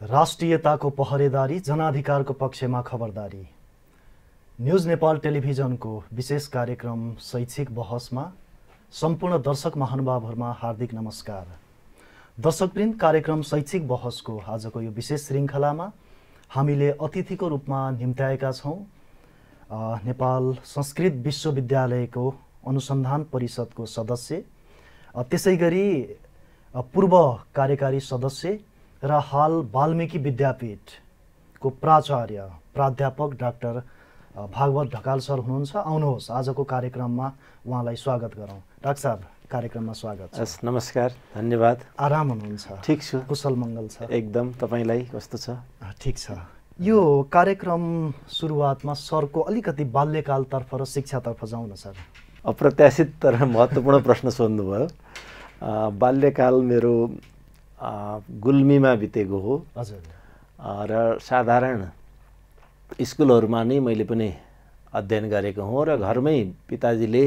राष्ट्रियताको पहरेदारी, जनाधिकारको पक्षमा खबरदारी। न्युज नेपाल टेलिभिजनको विशेष कार्यक्रम शैक्षिक बहसमा सम्पूर्ण दर्शक महानुभावहरुमा हार्दिक नमस्कार। दर्शकवृन्द, कार्यक्रम शैक्षिक बहसको आजको यो विशेष श्रृङ्खलामा हामीले अतिथिको रूपमा निम्त्याएका छौं नेपाल संस्कृत विश्वविद्यालयको अनुसन्धान परिषदको सदस्य, त्यसैगरी पूर्व कार्यकारी सदस्य र हाल वाल्मीकि विद्यापीठको प्राचार्य प्राध्यापक डाक्टर भागवत ढकाल सर हुनुहुन्छ। आउनुहोस् आजको कार्यक्रममा उहाँलाई स्वागत गरौँ। डाक्टर साहब, कार्यक्रममा स्वागत छ। नमस्कार, धन्यवाद। आराम हुनुहुन्छ? ठीक छु, कुशल मङ्गल छ? एकदम। तपाईलाई कस्तो छ? ठीक छ। यो कार्यक्रम सुरुवातमा सरको अलिकति बाल्यकालतर्फ र शिक्षातर्फ जाउँ न सर। अप्रत्याशित तर महत्त्वपूर्ण प्रश्न सोध्नुभयो। बाल्यकाल मेरो गुल्मीमा बितेको हो। हजुर। र साधारण स्कुलहरूमा नै मैले पनि अध्ययन गरेको हुँ र घरमै पिताजीले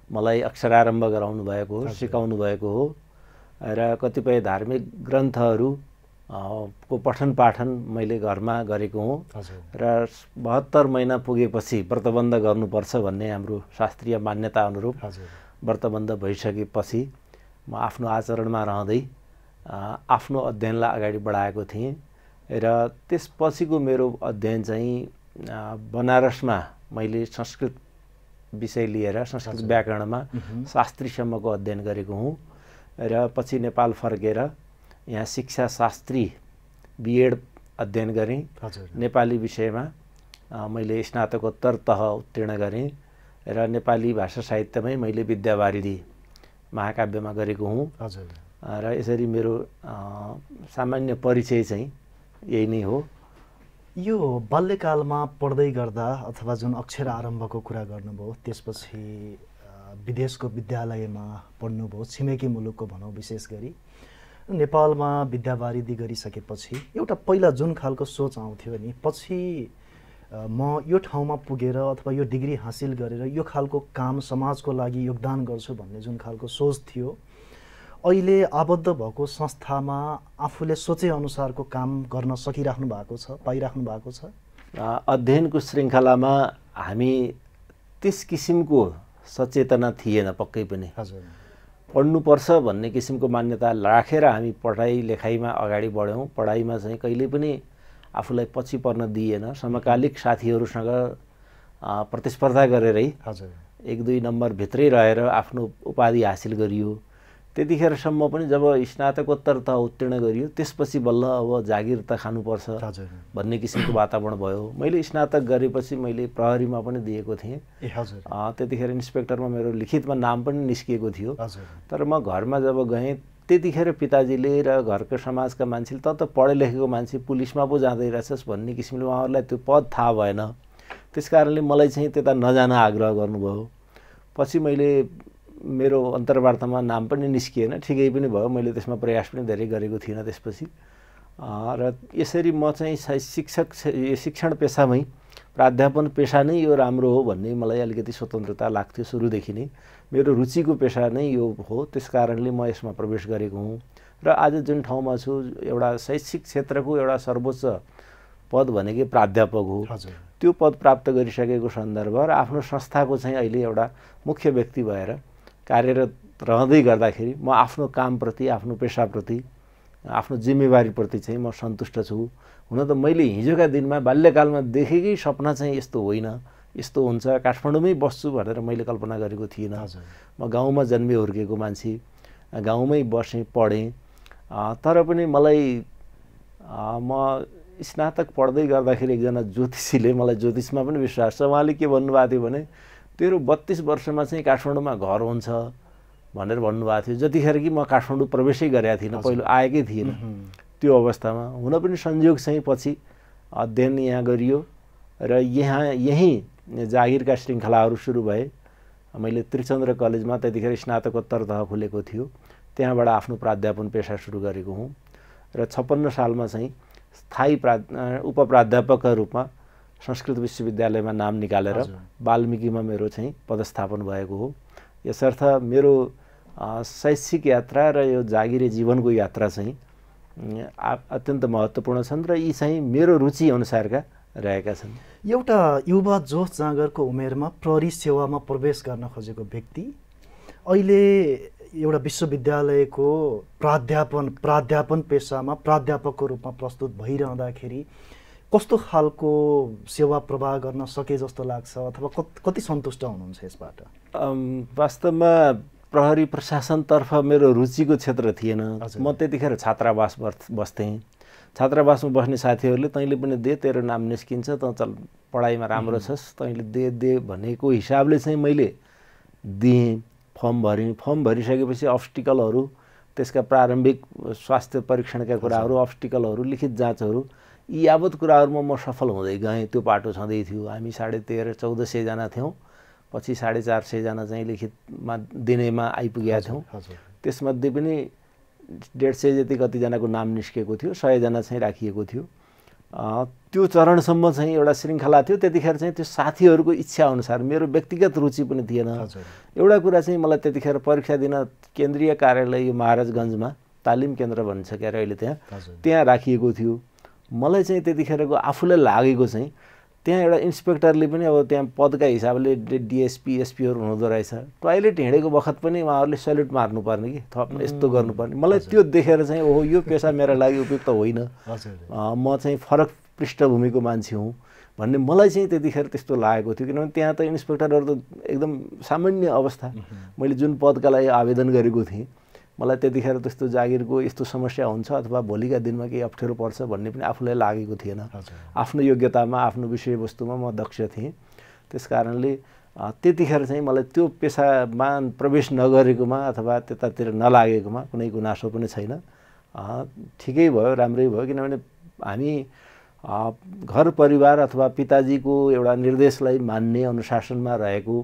मलाई अक्षरारम्भ गराउनु भएको हो, सिकाउनु भएको हो र कतिपय धार्मिक ग्रन्थहरू को पठन पाठन मैले घरमा गरेको हुँ। र 72 महिना पुगेपछि व्रतबन्ध गर्नुपर्छ भन्ने हाम्रो शास्त्रीय मान्यता अनुरूप व्रतबन्ध भइसकेपछि म आफ्नो आचरणमा रहँदै आफ्नो अध्ययनलाई अगाडि बढाएको थिएँ र त्यसपछिको मेरो अध्ययन चाहिँ बनारसमा मैले संस्कृत विषय लिएर संस्कृत व्याकरणमा शास्त्रीसम्मको अध्ययन गरेको हुँ र पछि नेपाल फर्केर यहाँ शिक्षा शास्त्री बीएड अध्ययन गरेँ। नेपाली विषयमा मैले स्नातकोत्तर तह उत्तीर्ण गरेँ र नेपाली भाषा साहित्यमै मैले विद्यावारिधि महाकाव्यमा गरेको हुँ। र यसरी मेरो सामान्य परिचय चाहिँ यही नै हो। यो बाल्यकालमा पढ्दै गर्दा अथवा जुन अक्षर आरम्भको कुरा गर्नुभयो, त्यसपछि विदेशको विद्यालयमा पढ्नुभयो, छिमेकी मुलुकको भनौँ, विशेष गरी नेपालमा विद्यावारिधि गरिसकेपछि एउटा पहिला जुन खालको सोच आउँथ्यो नि, पछि म यो ठाउँमा पुगेर अथवा यो डिग्री हासिल गरेर यो खालको काम समाजको लागि योगदान गर्छु भन्ने जुन खालको सोच थियो, अहिले आबद्ध भएको संस्थामा आफूले सोचे अनुसारको काम गर्न सकिराख्नु भएको छ, पाइराख्नु भएको छ? अध्ययनको श्रृङ्खलामा हामी त्यस किसिमको सचेतना थिएन पक्कै पनि। पढ्नुपर्छ भन्ने किसिमको मान्यता राखेर हामी पढाइ लेखाइमा अगाडि बढ्यौँ। पढाइमा चाहिँ कहिले पनि आफूलाई पछि पर्न दिएन। समकालिक साथीहरूसँग प्रतिस्पर्धा गरेरै 1-2 नम्बर भित्रै रहेर आफ्नो उपाधि हासिल गरियो। त्यतिखेरसम्म पनि जब स्नातकोत्तर त उत्तीर्ण गरियो, त्यसपछि बल्ल अब जागिर त खानुपर्छ भन्ने किसिमको वातावरण भयो। मैले स्नातक गरेपछि मैले प्रहरीमा पनि दिएको थिएँ। त्यतिखेर इन्सपेक्टरमा मेरो लिखितमा नाम पनि निस्किएको थियो। तर म घरमा जब गएँ त्यतिखेर पिताजीले र घरको समाजका मान्छेले त पढे लेखेको मान्छे पुलिसमा पो जाँदै रहेछस् भन्ने किसिमले उहाँहरूलाई त्यो पद थाहा भएन। त्यस कारणले मलाई चाहिँ त्यता नजान आग्रह गर्नुभयो। पछि मैले मेरो अन्तर्वार्तामा नाम पनि निस्किएन, ठिकै पनि भयो। मैले त्यसमा प्रयास पनि धेरै गरेको थिइनँ त्यसपछि। र यसरी म चाहिँ शिक्षण पेसामै, प्राध्यापन पेसा नै यो राम्रो हो भन्ने मलाई अलिकति स्वतन्त्रता लाग्थ्यो सुरुदेखि नै। मेरो रुचिको पेसा नै यो हो, त्यस कारणले म यसमा प्रवेश गरेको हुँ। र आज जुन ठाउँमा छु, एउटा शैक्षिक क्षेत्रको एउटा सर्वोच्च पद भनेकै प्राध्यापक हो। त्यो पद प्राप्त गरिसकेको सन्दर्भ र आफ्नो संस्थाको चाहिँ अहिले एउटा मुख्य व्यक्ति भएर कार्यरत रहँदै गर्दाखेरि म आफ्नो कामप्रति, आफ्नो पेसाप्रति, आफ्नो जिम्मेवारीप्रति चाहिँ म सन्तुष्ट छु। हुन त मैले हिजोका दिनमा बाल्यकालमा देखेकै सपना चाहिँ यस्तो होइन, यस्तो हुन्छ, काठमाडौँमै बस्छु भनेर मैले कल्पना गरेको थिइनँ। म गाउँमा जन्मे हुर्केको मान्छे, गाउँमै बसेँ, पढेँ। तर पनि मलाई म स्नातक पढ्दै गर्दाखेरि एकजना ज्योतिषीले, मलाई ज्योतिषमा पनि विश्वास छ, उहाँले के भन्नुभएको थियो भने तेरो 32 वर्षमा चाहिँ काठमाडौँमा घर हुन्छ भनेर भन्नुभएको थियो। जतिखेर कि म काठमाडौँ प्रवेशै गरेका थिइनँ, पहिलो आएकै थिएन। त्यो अवस्थामा हुन पनि संयोग चाहिँ पछि अध्ययन यहाँ गरियो र यहीँ जागिरका श्रृङ्खलाहरू सुरु भए। मैले त्रिचन्द्र कलेजमा त्यतिखेर स्नातकोत्तर तह खुलेको थियो, त्यहाँबाट आफ्नो प्राध्यापन पेसा सुरु गरेको हुँ र 56 सालमा चाहिँ स्थायी उपप्राध्यापकका रूपमा संस्कृत विश्वविद्यालयमा नाम निकालेर वाल्मीकिमा मेरो चाहिँ पदस्थापन भएको हो। यसर्थ मेरो शैक्षिक यात्रा र यो जागिरे जीवनको यात्रा चाहिँ अत्यन्त महत्त्वपूर्ण छन् र यी चाहिँ मेरो रुचि अनुसारका रहेका छन्। एउटा युवा जोस जाँगरको उमेरमा प्रहरी सेवामा प्रवेश गर्न खोजेको व्यक्ति अहिले एउटा विश्वविद्यालयको प्राध्यापन पेसामा प्राध्यापकको रूपमा प्रस्तुत भइरहँदाखेरि कस्तो खालको सेवा प्रवाह गर्न सके जस्तो लाग्छ अथवा कति सन्तुष्ट हुनुहुन्छ यसबाट? वास्तवमा प्रहरी प्रशासनतर्फ मेरो रुचिको क्षेत्र थिएन। म त्यतिखेर छात्रावास बस्थेँ। छात्रावासमा बस्ने साथीहरूले तैँले पनि दे, तेरो नाम निस्किन्छ, त चल पढाइमा राम्रो छस्, तैँले दे भनेको हिसाबले चाहिँ मैले दिएँ। फर्म भरेँ। फर्म भरिसकेपछि अब्स्टिकलहरू, त्यसका प्रारम्भिक स्वास्थ्य परीक्षणका कुराहरू, अब्स्टिकलहरू, लिखित जाँचहरू, यी यावत कुराहरूमा म सफल हुँदै गएँ। त्यो पाटो छँदै थियो। हामी 1300-1400 जना थियौँ। पछि 450 जना चाहिँ लिखितमा दिनेमा आइपुगेका थियौँ। त्यसमध्ये पनि 150 जति कतिजनाको नाम निस्केको थियो, 100 जना चाहिँ राखिएको थियो। त्यो चरणसम्म चाहिँ एउटा श्रृङ्खला थियो। त्यतिखेर चाहिँ त्यो साथीहरूको इच्छा अनुसार, मेरो व्यक्तिगत रुचि पनि थिएन। एउटा कुरा चाहिँ मलाई त्यतिखेर परीक्षा दिन केन्द्रीय कार्यालय यो महाराजगञ्जमा तालिम केन्द्र भन्छ क्यारे अहिले, त्यहाँ राखिएको थियो। मलाई चाहिँ त्यतिखेरको आफूलाई लागेको चाहिँ त्यहाँ एउटा इन्सपेक्टरले पनि अब त्यहाँ पदका हिसाबले डिएसपी एसपीहरू हुँदो रहेछ। टोयलेट हिँडेको बखत पनि उहाँहरूले सल्युट मार्नुपर्ने कि थप यस्तो गर्नुपर्ने। मलाई त्यो देखेर चाहिँ ओहो यो पेसा मेरो लागि उपयुक्त होइन, म चाहिँ फरक पृष्ठभूमिको मान्छे हुँ भन्ने मलाई चाहिँ त्यतिखेर त्यस्तो लागेको थियो। किनभने त्यहाँ त इन्सपेक्टरहरू त एकदम सामान्य अवस्था। मैले जुन पदका लागि आवेदन गरेको थिएँ, मलाई त्यतिखेर त्यस्तो जागिरको यस्तो समस्या हुन्छ अथवा भोलिका दिनमा केही अप्ठ्यारो पर्छ भन्ने पनि आफूलाई लागेको थिएन। आफ्नो योग्यतामा, आफ्नो विषयवस्तुमा म दक्ष थिएँ। त्यस कारणले त्यतिखेर चाहिँ मलाई त्यो पेसामा प्रवेश नगरेकोमा अथवा त्यतातिर नलागेकोमा कुनै गुनासो पनि छैन। ठिकै भयो, राम्रै भयो। किनभने हामी घर परिवार अथवा पिताजीको एउटा निर्देशलाई मान्ने अनुशासनमा रहेको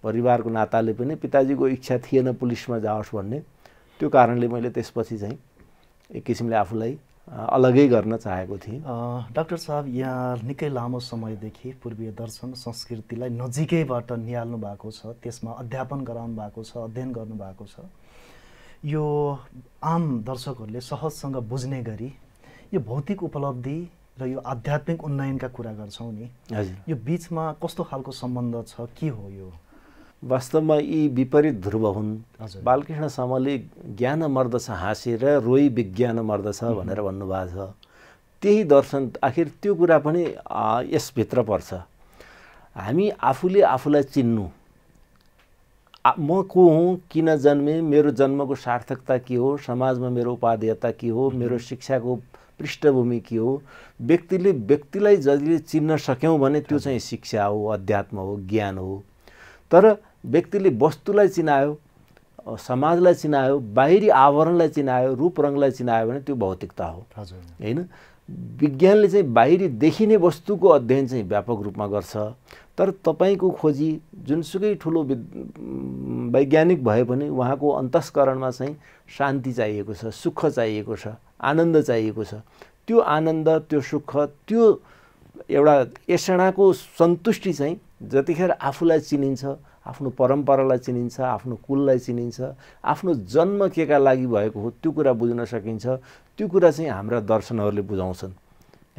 परिवारको नाताले पनि पिताजीको इच्छा थिएन पुलिसमा जाओस् भन्ने। त्यो कारणले मैले त्यसपछि चाहिँ एक किसिमले आफूलाई अलगै गर्न चाहेको थिएँ। डाक्टर साहब, यहाँ निकै लामो समयदेखि पूर्वीय दर्शन संस्कृतिलाई नजिकैबाट निहाल्नु भएको छ, त्यसमा अध्यापन गराउनु भएको छ, अध्ययन गर्नुभएको छ। यो आम दर्शकहरूले सहजसँग बुझ्ने गरी यो भौतिक उपलब्धि र यो आध्यात्मिक उन्नयनका कुरा गर्छौँ नि, यो बिचमा कस्तो खालको सम्बन्ध छ, के हो यो? वास्तवमा यी विपरीत ध्रुव हुन्। बालकृष्ण समले ज्ञान मर्दछ हाँसेर रोई विज्ञान मर्दछ भनेर भन्नुभएको छ। त्यही दर्शन, आखिर त्यो कुरा पनि यसभित्र पर्छ। हामी आफूले आफूलाई चिन्नु, म को हुँ, किन जन्मेँ, मेरो जन्मको सार्थकता के हो, समाजमा मेरो उपादेयता के हो, मेरो शिक्षाको पृष्ठभूमि के हो। व्यक्तिले व्यक्तिलाई जहिले चिन्न सक्यौँ भने त्यो चाहिँ शिक्षा हो, अध्यात्म हो, ज्ञान हो। तर व्यक्तिले वस्तुलाई चिनायो, समाजलाई चिनायो, बाहिरी आवरणलाई चिनायो, रूपरङलाई चिनायो भने त्यो भौतिकता हो, होइन? विज्ञानले चाहिँ बाहिरी देखिने वस्तुको अध्ययन चाहिँ व्यापक रूपमा गर्छ। तर तपाईँको खोजी जुनसुकै ठुलो वैज्ञानिक भए पनि उहाँको अन्तस्करणमा चाहिँ शान्ति चाहिएको छ, सुख चाहिएको छ, आनन्द चाहिएको छ। त्यो आनन्द, त्यो सुख, त्यो एउटा एषणाको सन्तुष्टि चाहिँ जतिखेर आफूलाई चिनिन्छ, आफ्नो परम्परालाई चिनिन्छ, आफ्नो कुललाई चिनिन्छ, आफ्नो जन्म केका लागि भएको हो त्यो कुरा बुझ्न सकिन्छ। त्यो कुरा चाहिँ हाम्रा दर्शनहरूले बुझाउँछन्,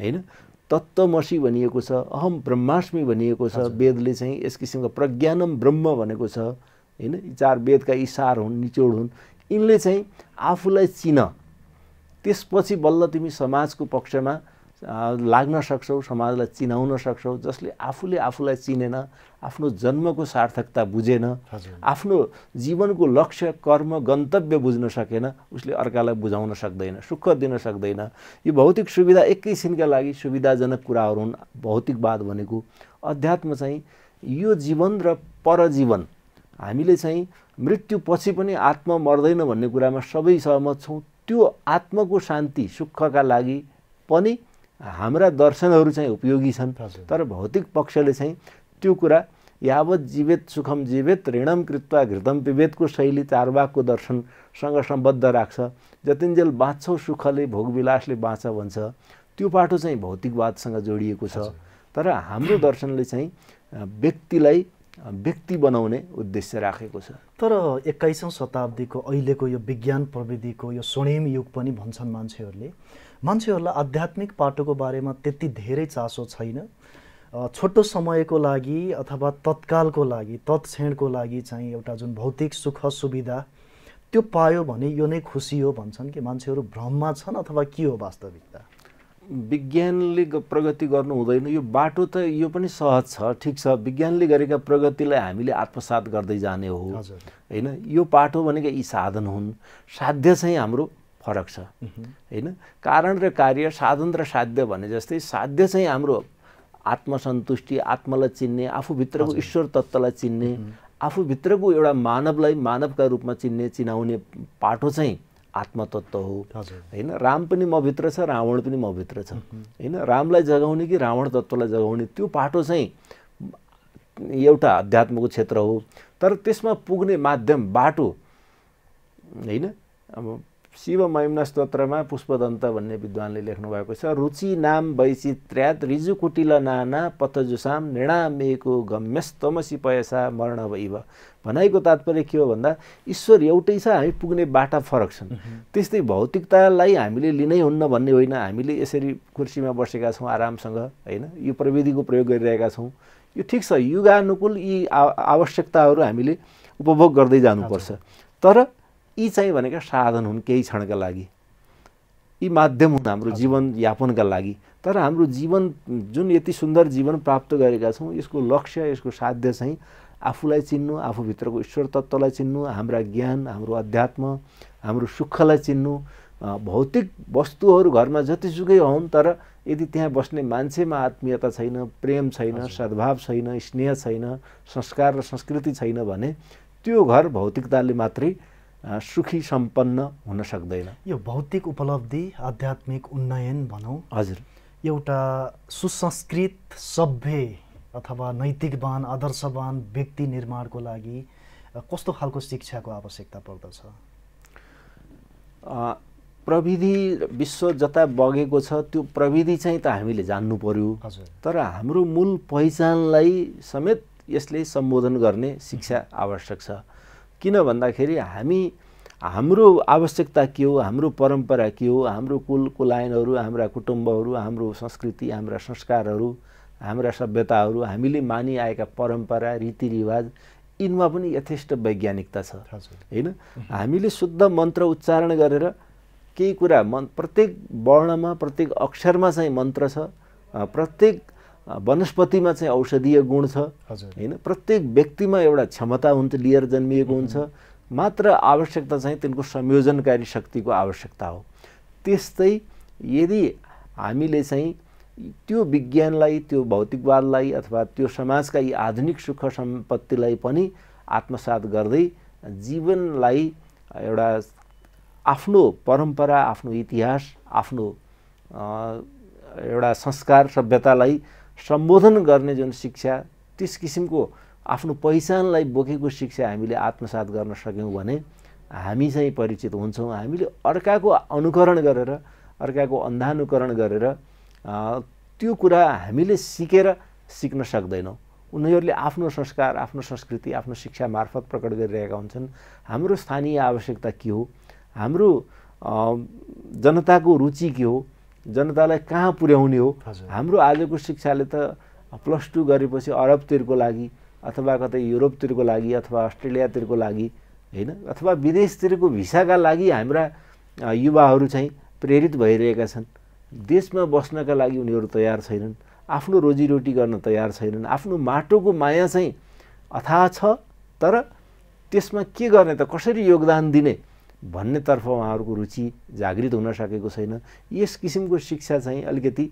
होइन? तत्त्वमसि भनिएको छ, अहम ब्रह्मास्मि भनिएको छ। वेदले चाहिँ यस किसिमको प्रज्ञानम ब्रह्म भनेको छ, होइन? यी 4 वेदका यी सार हुन्, निचोड हुन्। यिनले चाहिँ आफूलाई चिन, त्यसपछि बल्ल तिमी समाजको पक्षमा लाग्न सक्छौ, समाजलाई चिनाउन सक्छौ। जसले आफूले आफूलाई चिनेन, आफ्नो जन्मको सार्थकता बुझेन, आफ्नो जीवनको लक्ष्य, कर्म, गन्तव्य बुझ्न सकेन, उसले अर्कालाई बुझाउन सक्दैन, सुख दिन सक्दैन। यो भौतिक सुविधा एकैछिनका लागि सुविधाजनक कुराहरू हुन्। भौतिकवाद भनेको, अध्यात्म चाहिँ यो जीवन र परजीवन, हामीले चाहिँ मृत्युपछि पनि आत्मा मर्दैन भन्ने कुरामा सबै सहमत छौँ। त्यो आत्माको शान्ति, सुखका लागि पनि हाम्रा दर्शनहरू चाहिँ उपयोगी छन्। तर भौतिक पक्षले चाहिँ त्यो कुरा यावत जीवेत सुखम जीवेत ऋणम कृत्वा घृतम पिबेतको शैली चारवाकको दर्शनसँग सम्बद्ध राख्छ। जतिन्जेल बाँच्छौ सुखले भोगविलासले बाँच भन्छ। त्यो पाटो चाहिँ भौतिकवादसँग जोडिएको छ। तर हाम्रो दर्शनले चाहिँ व्यक्तिलाई व्यक्ति बनाउने उद्देश्य राखेको छ। तर 21औं शताब्दीको अहिलेको यो विज्ञान प्रविधिको यो स्वर्णिम युग पनि भन्छन् मान्छेहरूलाई आध्यात्मिक पाटोको बारेमा त्यति धेरै चासो छैन। छोटो समयको लागि अथवा तत्कालको लागि तत्क्षणको लागि चाहिँ एउटा जुन भौतिक सुख सुविधा त्यो पायो भने यो नै खुसी हो भन्छन् कि मान्छेहरू भ्रममा छन् अथवा के हो वास्तविकता? विज्ञानले प्रगति गर्नु हुँदैन, यो बाटो त यो पनि सहज छ, ठिक छ। विज्ञानले गरेका प्रगतिलाई हामीले आत्मसात गर्दै जाने हो हैन। यो बाटो भनेको यी साधन हुन्, साध्य चाहिँ हाम्रो फरक छ हैन। कारण र कार्य, साधन र साध्य भने जस्तै साध्य चाहिँ हाम्रो आत्मसन्तुष्टि, आत्मालाई चिन्ने, आफूभित्रको ईश्वर तत्त्वलाई चिन्ने, आफूभित्रको एउटा मानवलाई मानवका रूपमा चिन्ने चिनाउने पाटो चाहिँ आत्मतत्त्व हो हैन। राम पनि म भित्र छ, रावण पनि म भित्र छ हैन। रामलाई जगाउने कि रावण तत्त्वलाई जगाउने त्यो पाटो चाहिँ एउटा अध्यात्मको क्षेत्र हो। तर त्यसमा पुग्ने माध्यम बाटो हैन। अब शिव महिम्न स्तोत्रमा पुष्पदन्त भन्ने विद्वानले लेख्नु भएको छ, रुचि नाम वैचित्र्यात् रिजुकुटिल नाना पथजुसाम निर्णामेको गम्यस्तमसी पयसा मर्ण भइव। भनाइको तात्पर्य के हो भन्दा ईश्वर एउटै छ, हामी पुग्ने बाटा फरक छन्। त्यस्तै भौतिकतालाई हामीले लिनै हुन्न भन्ने होइन। हामीले यसरी कुर्सीमा बसेका छौँ आरामसँग हैन, यो प्रविधिको प्रयोग गरिरहेका छौँ, यो ठिक छ। युगानुकूल यी आवश्यकताहरू हामीले उपभोग गर्दै जानुपर्छ। तर यी चाहिँ भनेका साधन हुन् केही क्षणका लागि, यी माध्यम हुन् हाम्रो जीवन यापनका लागि। तर हाम्रो जीवन जुन यति सुन्दर जीवन प्राप्त गरेका छौँ, यसको लक्ष्य, यसको साध्य चाहिँ आफूलाई चिन्नु, आफूभित्रको ईश्वर तत्त्वलाई चिन्नु, हाम्रा ज्ञान, हाम्रो अध्यात्म, हाम्रो सुखलाई चिन्नु। भौतिक वस्तुहरू घरमा जतिसुकै हुन्, तर यदि त्यहाँ बस्ने मान्छेमा आत्मीयता छैन, प्रेम छैन, सद्भाव छैन, स्नेह छैन, संस्कार र संस्कृति छैन भने त्यो घर भौतिकताले मात्रै सुखी सम्पन्न हुन सक्दैन। यो भौतिक उपलब्धि, आध्यात्मिक उन्नयन भनौँ, हजुर, एउटा सुसंस्कृत, सभ्य अथवा नैतिकवान, आदर्शवान व्यक्ति निर्माणको लागि कस्तो खालको शिक्षाको आवश्यकता पर्दछ? प्रविधि विश्व जता बगेको छ त्यो प्रविधि चाहिँ त हामीले जान्नु पर्यो। तर हाम्रो मूल पहिचानलाई समेत यसले सम्बोधन गर्ने शिक्षा आवश्यक छ। किन भन्दाखेरि हाम्रो आवश्यकता के हो, हाम्रो परम्परा के हो, हाम्रो कुल कुलायनहरू, हाम्रा कुटुम्बहरू, हाम्रो संस्कृति, हाम्रा संस्कारहरू, हाम्रा सभ्यताहरू, हामीले मानिआएका परम्परा रीतिरिवाज, यिनमा पनि यथेष्ट वैज्ञानिकता छ हैन। हामीले शुद्ध मन्त्र उच्चारण गरेर केही कुरा प्रत्येक वर्णमा, प्रत्येक अक्षरमा चाहिँ मन्त्र छ, प्रत्येक वनस्पतिमा चाहिँ औषधीय गुण छ हैन। प्रत्येक व्यक्तिमा एउटा क्षमता हुन्छ, लिएर जन्मिएको हुन्छ, मात्र आवश्यकता चाहिँ तिनको संयोजनकारी शक्तिको आवश्यकता हो। त्यस्तै यदि हामीले चाहिँ त्यो विज्ञानलाई, त्यो भौतिकवादलाई अथवा त्यो समाजका यी आधुनिक सुख सम्पत्तिलाई पनि आत्मसात गर्दै जीवनलाई एउटा आफ्नो परम्परा, आफ्नो इतिहास, आफ्नो एउटा संस्कार सभ्यतालाई सम्बोधन गर्ने जुन शिक्षा, त्यस किसिमको आफ्नो पहिचानलाई बोकेको शिक्षा हामीले आत्मसात गर्न सक्यौँ भने हामी चाहिँ परिचित हुन्छौँ। हामीले अर्काको अनुकरण गरेर, अर्काको अन्धानुकरण गरेर त्यो कुरा हामीले सिक्न सक्दैनौँ। उनीहरूले आफ्नो संस्कार, आफ्नो संस्कृति, आफ्नो शिक्षा मार्फत प्रकट गरिरहेका हुन्छन्। हाम्रो स्थानीय आवश्यकता के हो, हाम्रो जनताको रुचि के हो, जनतालाई कहाँ पुर्याउने हो। हाम्रो आजको शिक्षाले त +2 गरेपछि अरबतिरको लागि अथवा कतै युरोपतिरको लागि अथवा अस्ट्रेलियातिरको लागि हैन, अथवा विदेशतिरको भिसाका लागि हाम्रा युवाहरू चाहिँ प्रेरित भइरहेका छन्। देशमा बस्नका लागि उनीहरू तयार छैनन्, आफ्नो रोजीरोटी गर्न तयार छैनन्। आफ्नो माटोको माया चाहिँ अथाह छ, तर त्यसमा के गर्ने त, कसरी योगदान दिने भन्नेतर्फ उहाँहरूको रुचि जागृत हुन सकेको छैन। यस किसिमको शिक्षा चाहिँ अलिकति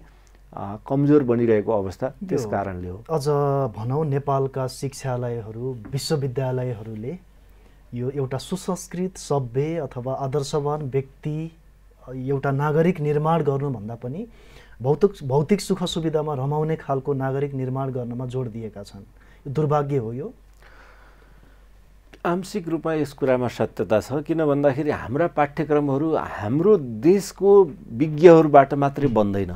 कमजोर बनिरहेको अवस्था त्यस कारणले हो। अझ भनौँ नेपालका शिक्षालयहरू, विश्वविद्यालयहरूले यो एउटा सुसंस्कृत, सभ्य अथवा आदर्शवान व्यक्ति, एउटा नागरिक निर्माण गर्नुभन्दा पनि भौतिक सुख सुविधामा रमाउने खालको नागरिक निर्माण गर्नमा जोड दिएका छन्। यो दुर्भाग्य हो। यो आंशिक रूपमा यस कुरामा सत्यता छ। किन भन्दाखेरि हाम्रा पाठ्यक्रमहरू हाम्रो देशको विज्ञहरूबाट मात्रै बन्दैन।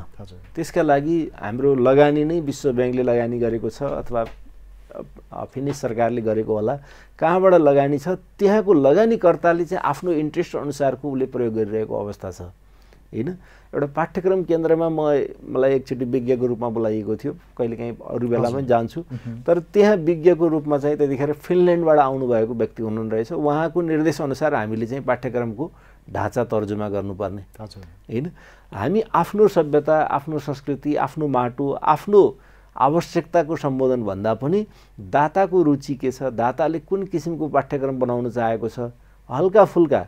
त्यसका लागि हाम्रो लगानी नै विश्व ब्याङ्कले लगानी गरेको छ, अथवा फिनिस सरकारले गरेको होला, कहाँबाट लगानी छ, त्यहाँको लगानीकर्ताले चाहिँ आफ्नो इन्ट्रेस्ट अनुसारको उसले प्रयोग गरिरहेको अवस्था छ होइन। एउटा पाठ्यक्रम केन्द्रमा मलाई एकचोटि विज्ञको रूपमा बोलाइएको थियो, कहिलेकाहीँ अरू बेलामा जान्छु, तर त्यहाँ विज्ञको रूपमा चाहिँ त्यतिखेर फिनल्यान्डबाट आउनुभएको व्यक्ति हुनुहुन्न रहेछ। उहाँको निर्देशअनुसार हामीले चाहिँ पाठ्यक्रमको ढाँचा तर्जुमा गर्नुपर्ने होइन। हामी आफ्नो सभ्यता, आफ्नो संस्कृति, आफ्नो माटो, आफ्नो आवश्यकताको सम्बोधन भन्दा पनि दाताको रुचि के छ, दाताले कुन किसिमको पाठ्यक्रम बनाउन चाहेको छ, हल्का फुल्का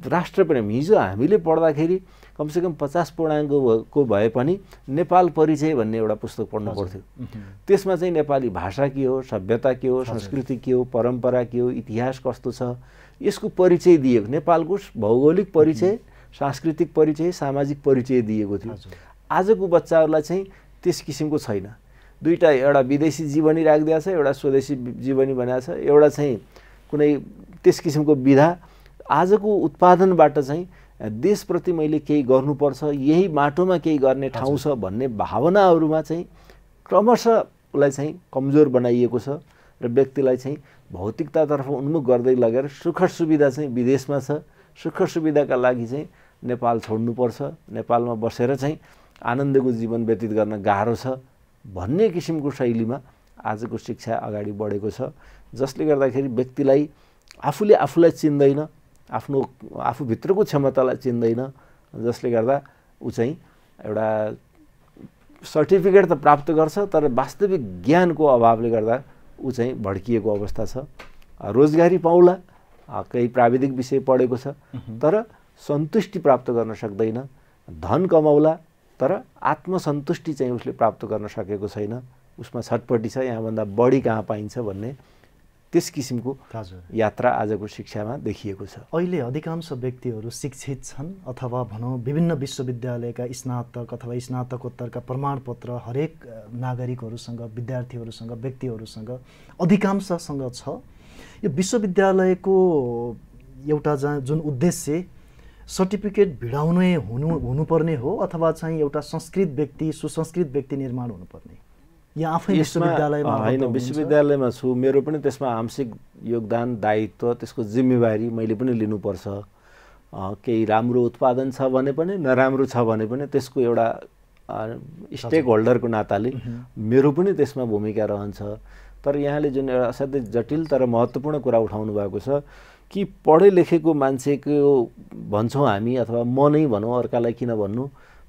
राष्ट्रप्रेम। हिजो हामीले पढ्दाखेरि कमसेकम 50 पूर्णाङ्कको भए पनि नेपाल परिचय भन्ने एउटा पुस्तक पढ्नु पर्थ्यो। त्यसमा चाहिँ नेपाली भाषा के हो, सभ्यता के हो, संस्कृति के हो, परम्परा के हो, इतिहास कस्तो छ, यसको परिचय दिएको, नेपालको भौगोलिक परिचय, सांस्कृतिक परिचय, सामाजिक परिचय दिएको थियो। आजको बच्चाहरूलाई चाहिँ त्यस किसिमको छैन। दुईटा, एउटा विदेशी जीवनी राखिदिएको छ, एउटा स्वदेशी जीवनी बनाएको छ, एउटा चाहिँ कुनै त्यस किसिमको विधा। आजको उत्पादनबाट चाहिँ देशप्रति मैले केही गर्नुपर्छ, यही माटोमा केही गर्ने ठाउँ छ भन्ने भावनाहरूमा चाहिँ क्रमशः उसलाई चाहिँ कमजोर बनाइएको छ र व्यक्तिलाई चाहिँ भौतिकतातर्फ उन्मुख गर्दै लगेर सुख सुविधा चाहिँ विदेशमा छ, सुख सुविधाका लागि चाहिँ नेपाल छोड्नुपर्छ, नेपालमा बसेर चाहिँ आनन्दको जीवन व्यतीत गर्न गाह्रो छ भन्ने किसिमको शैलीमा आजको शिक्षा अगाडि बढेको छ, जसले गर्दाखेरि व्यक्तिलाई आफूले आफूलाई चिन्दैन, आफूभित्रको क्षमतालाई चिन्दैन, जसले गर्दा ऊ चाहिँ एउटा सर्टिफिकेट त प्राप्त गर्छ तर वास्तविक ज्ञानको अभावले गर्दा ऊ चाहिँ भड्किएको अवस्था छ। रोजगारी पाउला, केही प्राविधिक विषय पढेको छ तर सन्तुष्टि प्राप्त गर्न सक्दैन, धन कमाउला तर आत्मसन्तुष्टि चाहिँ उसले प्राप्त गर्न सकेको छैन, उसमा छटपटी छ, यहाँभन्दा बढी कहाँ पाइन्छ भन्ने त्यस किसिमको यात्रा आजको शिक्षामा देखिएको छ। अहिले अधिकांश व्यक्तिहरू शिक्षित छन् अथवा भनौँ विभिन्न विश्वविद्यालयका स्नातक अथवा स्नातकोत्तरका प्रमाणपत्र हरेक नागरिकहरूसँग, विद्यार्थीहरूसँग, व्यक्तिहरूसँग, अधिकांशसँग छ। यो विश्वविद्यालयको एउटा जुन उद्देश्य सर्टिफिकेट भिडाउनै हुनुपर्ने हो अथवा चाहिँ एउटा संस्कृत व्यक्ति, सुसंस्कृत व्यक्ति निर्माण हुनुपर्ने, या आफै विश्वविद्यालयमा होइन? विश्वविद्यालयमा छु, मेरो पनि त्यसमा आंशिक योगदान, दायित्व, त्यसको जिम्मेवारी मैले पनि लिनुपर्छ। केही राम्रो उत्पादन छ भने पनि, नराम्रो छ भने पनि त्यसको एउटा स्टेक होल्डरको नाताले मेरो पनि त्यसमा भूमिका रहन्छ। तर यहाँले जुन एउटा असाध्यै जटिल तर महत्त्वपूर्ण कुरा उठाउनु भएको छ कि पढे लेखेको मान्छेको भन्छौँ हामी, अथवा म नै भनौँ, अर्कालाई किन भन्नु,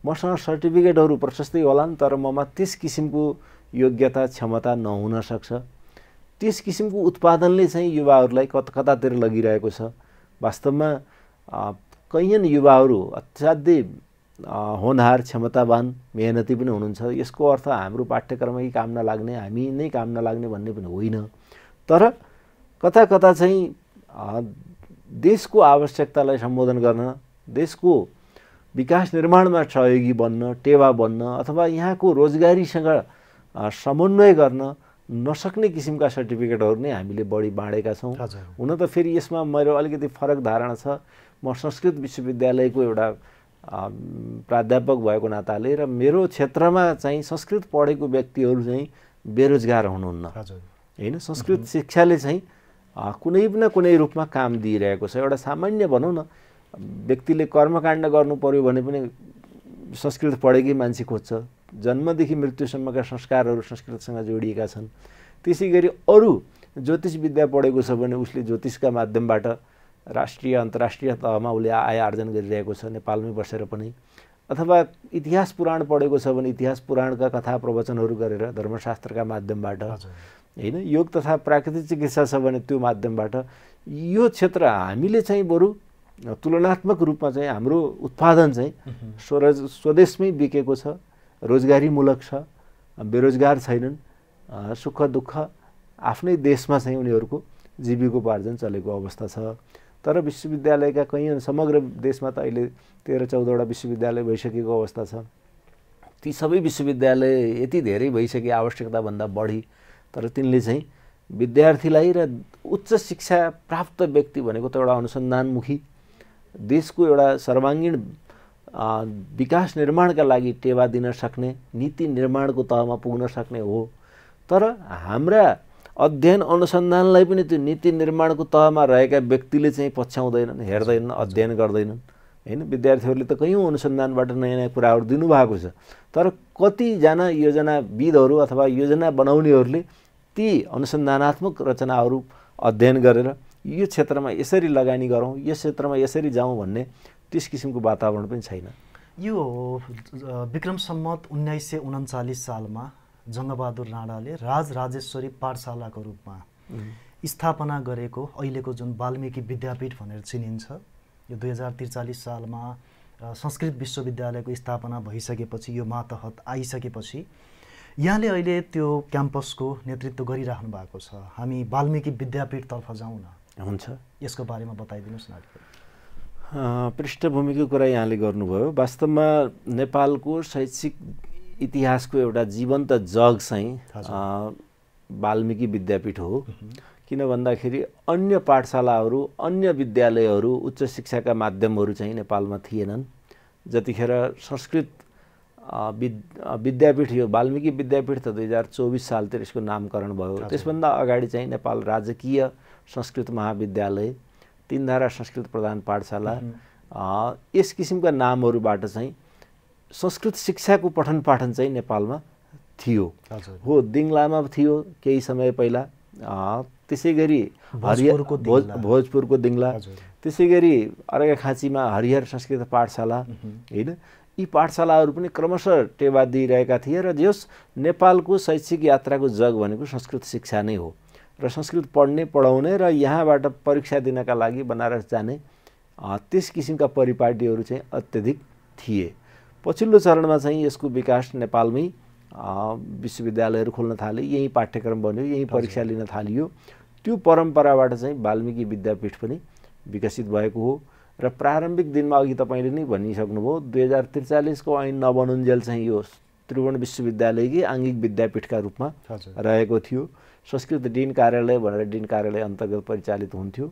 मसँग सर्टिफिकेटहरू प्रशस्तै होलान् तर ममा त्यस किसिमको योग्यता, क्षमता नहुन सक्छ। त्यस किसिमको उत्पादनले चाहिँ युवाहरूलाई कतातिर लगिरहेको छ। वास्तवमा कैयन युवाहरू असाध्यै होनहार, क्षमतावान, मेहनती पनि हुनुहुन्छ। यसको अर्थ हाम्रो पाठ्यक्रमै काम नलाग्ने, हामी नै काम नलाग्ने भन्ने पनि होइन, तर कता कता चाहिँ देशको आवश्यकतालाई सम्बोधन गर्न, देशको विकास निर्माणमा सहयोगी बन्न, टेवा बन्न, अथवा यहाँको रोजगारीसँग समन्वय गर्न नसक्ने किसिमका सर्टिफिकेटहरू नै हामीले बढी बाँडेका छौँ। हुन त फेरि यसमा मेरो अलिकति फरक धारणा छ। म संस्कृत विश्वविद्यालयको एउटा प्राध्यापक भएको नाताले र मेरो क्षेत्रमा चाहिँ संस्कृत पढेको व्यक्तिहरू चाहिँ बेरोजगार हुनुहुन्न होइन। संस्कृत शिक्षाले चाहिँ कुनै न कुनै रूपमा काम दिइरहेको छ। एउटा सामान्य भनौँ न, व्यक्तिले कर्मकाण्ड गर्नु पर्यो भने पनि संस्कृत पढेकै मान्छे खोज्छ। जन्मदेखि मृत्युसम्मका संस्कारहरू संस्कृतसँग जोडिएका छन्। त्यसै गरी अरू ज्योतिष विद्या पढेको छ भने उसले ज्योतिषका माध्यमबाट राष्ट्रिय अन्तर्राष्ट्रिय तहमा उसले आय आर्जन गरिरहेको छ नेपालमै बसेर पनि। अथवा इतिहास पुराण पढेको छ भने इतिहास पुराणका कथा प्रवचनहरू गरेर धर्मशास्त्रका माध्यमबाट होइन। योग तथा प्राकृतिक चिकित्सा छ भने त्यो माध्यमबाट। यो क्षेत्र हामीले चाहिँ बरु तुलनात्मक रूपमा चाहिँ हाम्रो उत्पादन चाहिँ स्वदेशमै बिकेको छ, रोजगारीमूलक छ, बेरोजगार छैनन्, सुख दुःख आफ्नै देशमा चाहिँ उनीहरूको जीविकोपार्जन चलेको अवस्था छ। तर विश्वविद्यालयका कैयन समग्र देशमा त अहिले 13-14वटा विश्वविद्यालय भइसकेको अवस्था छ। ती सबै विश्वविद्यालय यति धेरै भइसके आवश्यकताभन्दा बढी, तर तिनले चाहिँ विद्यार्थीलाई र उच्च शिक्षा प्राप्त व्यक्ति भनेको त एउटा अनुसन्धानमुखी, देशको एउटा सर्वाङ्गीण विकास निर्माणका लागि टेवा दिन सक्ने, नीति निर्माणको तहमा पुग्न सक्ने हो। तर हाम्रा अध्ययन अनुसन्धानलाई पनि त्यो नीति निर्माणको तहमा रहेका व्यक्तिले चाहिँ पछ्याउँदैनन्, हेर्दैनन्, अध्ययन गर्दैनन् हैन। विद्यार्थीहरूले त कयौँ अनुसन्धानबाट नयाँ नयाँ कुराहरू दिनुभएको छ, तर कतिजना योजनाविदहरू अथवा योजना बनाउनेहरूले ती अनुसन्धानात्मक रचनाहरू अध्ययन गरेर यो क्षेत्रमा यसरी लगानी गरौँ, यस क्षेत्रमा यसरी जाउँ भन्ने त्यस किसिमको वातावरण पनि छैन। यो विक्रम सम्मत 1939 सालमा जङ्गबहादुर राणाले राजराजेश्वरी पाठशालाको रूपमा स्थापना गरेको अहिलेको जुन वाल्मीकि विद्यापीठ भनेर चिनिन्छ, यो 2043 सालमा संस्कृत विश्वविद्यालयको स्थापना भइसकेपछि, यो मातहत आइसकेपछि यहाँले अहिले त्यो क्याम्पसको नेतृत्व गरिराख्नु भएको छ। हामी वाल्मीकि विद्यापीठतर्फ जाउँ न। हुन्छ, यसको बारेमा बताइदिनुहोस् न। पृष्ठभूमिको कुरा यहाँले गर्नुभयो। वास्तवमा नेपालको शैक्षिक इतिहासको एउटा जीवन्त जग चाहिँ वाल्मीकि विद्यापीठ हो। किन भन्दाखेरि अन्य पाठशालाहरू, अन्य विद्यालयहरू, उच्च शिक्षाका माध्यमहरू चाहिँ नेपालमा थिएनन्। जतिखेर संस्कृत विद्यापीठ, यो वाल्मीकि विद्यापीठ त 2024 सालतिर यसको नामकरण भयो। त्यसभन्दा अगाडि चाहिँ नेपाल राजकीय संस्कृत महाविद्यालय, तीनधारा संस्कृत प्रधान पाठशाला, यस किसिमका नामहरूबाट चाहिँ संस्कृत शिक्षाको पठन पाठन चाहिँ नेपालमा थियो। हो, दिङलामा थियो केही समय पहिला, त्यसै गरी भोजपुरको दिङला, त्यसै गरी अर्घाखाँचीमा हरिहर संस्कृत पाठशाला होइन। यी पाठशालाहरू पनि क्रमशः टेवा दिइरहेका थिए र जस नेपालको शैक्षिक यात्राको जग भनेको संस्कृत शिक्षा नै हो र संस्कृत पढ्ने, पढाउने र यहाँबाट परीक्षा दिनका लागि बनारस जाने त्यस किसिमका परिपाटीहरू चाहिँ अत्यधिक थिए। पछिल्लो चरणमा चाहिँ यसको विकास नेपालमै विश्वविद्यालयहरू खोल्न थाले, यही पाठ्यक्रम बन्यो, यही परीक्षा लिन थालियो। त्यो परम्पराबाट चाहिँ वाल्मीकि विद्यापीठ पनि विकसित भएको हो र प्रारम्भिक दिनमा अघि तपाईँले नै भनिसक्नुभयो 2043 को ऐन नबनुन्जेल चाहिँ यो त्रिभुवन विश्वविद्यालयकै आङ्गिक विद्यापीठका रूपमा रहेको थियो। संस्कृत डिन कार्यालय भनेर डिन कार्यालय अन्तर्गत परिचालित हुन्थ्यो।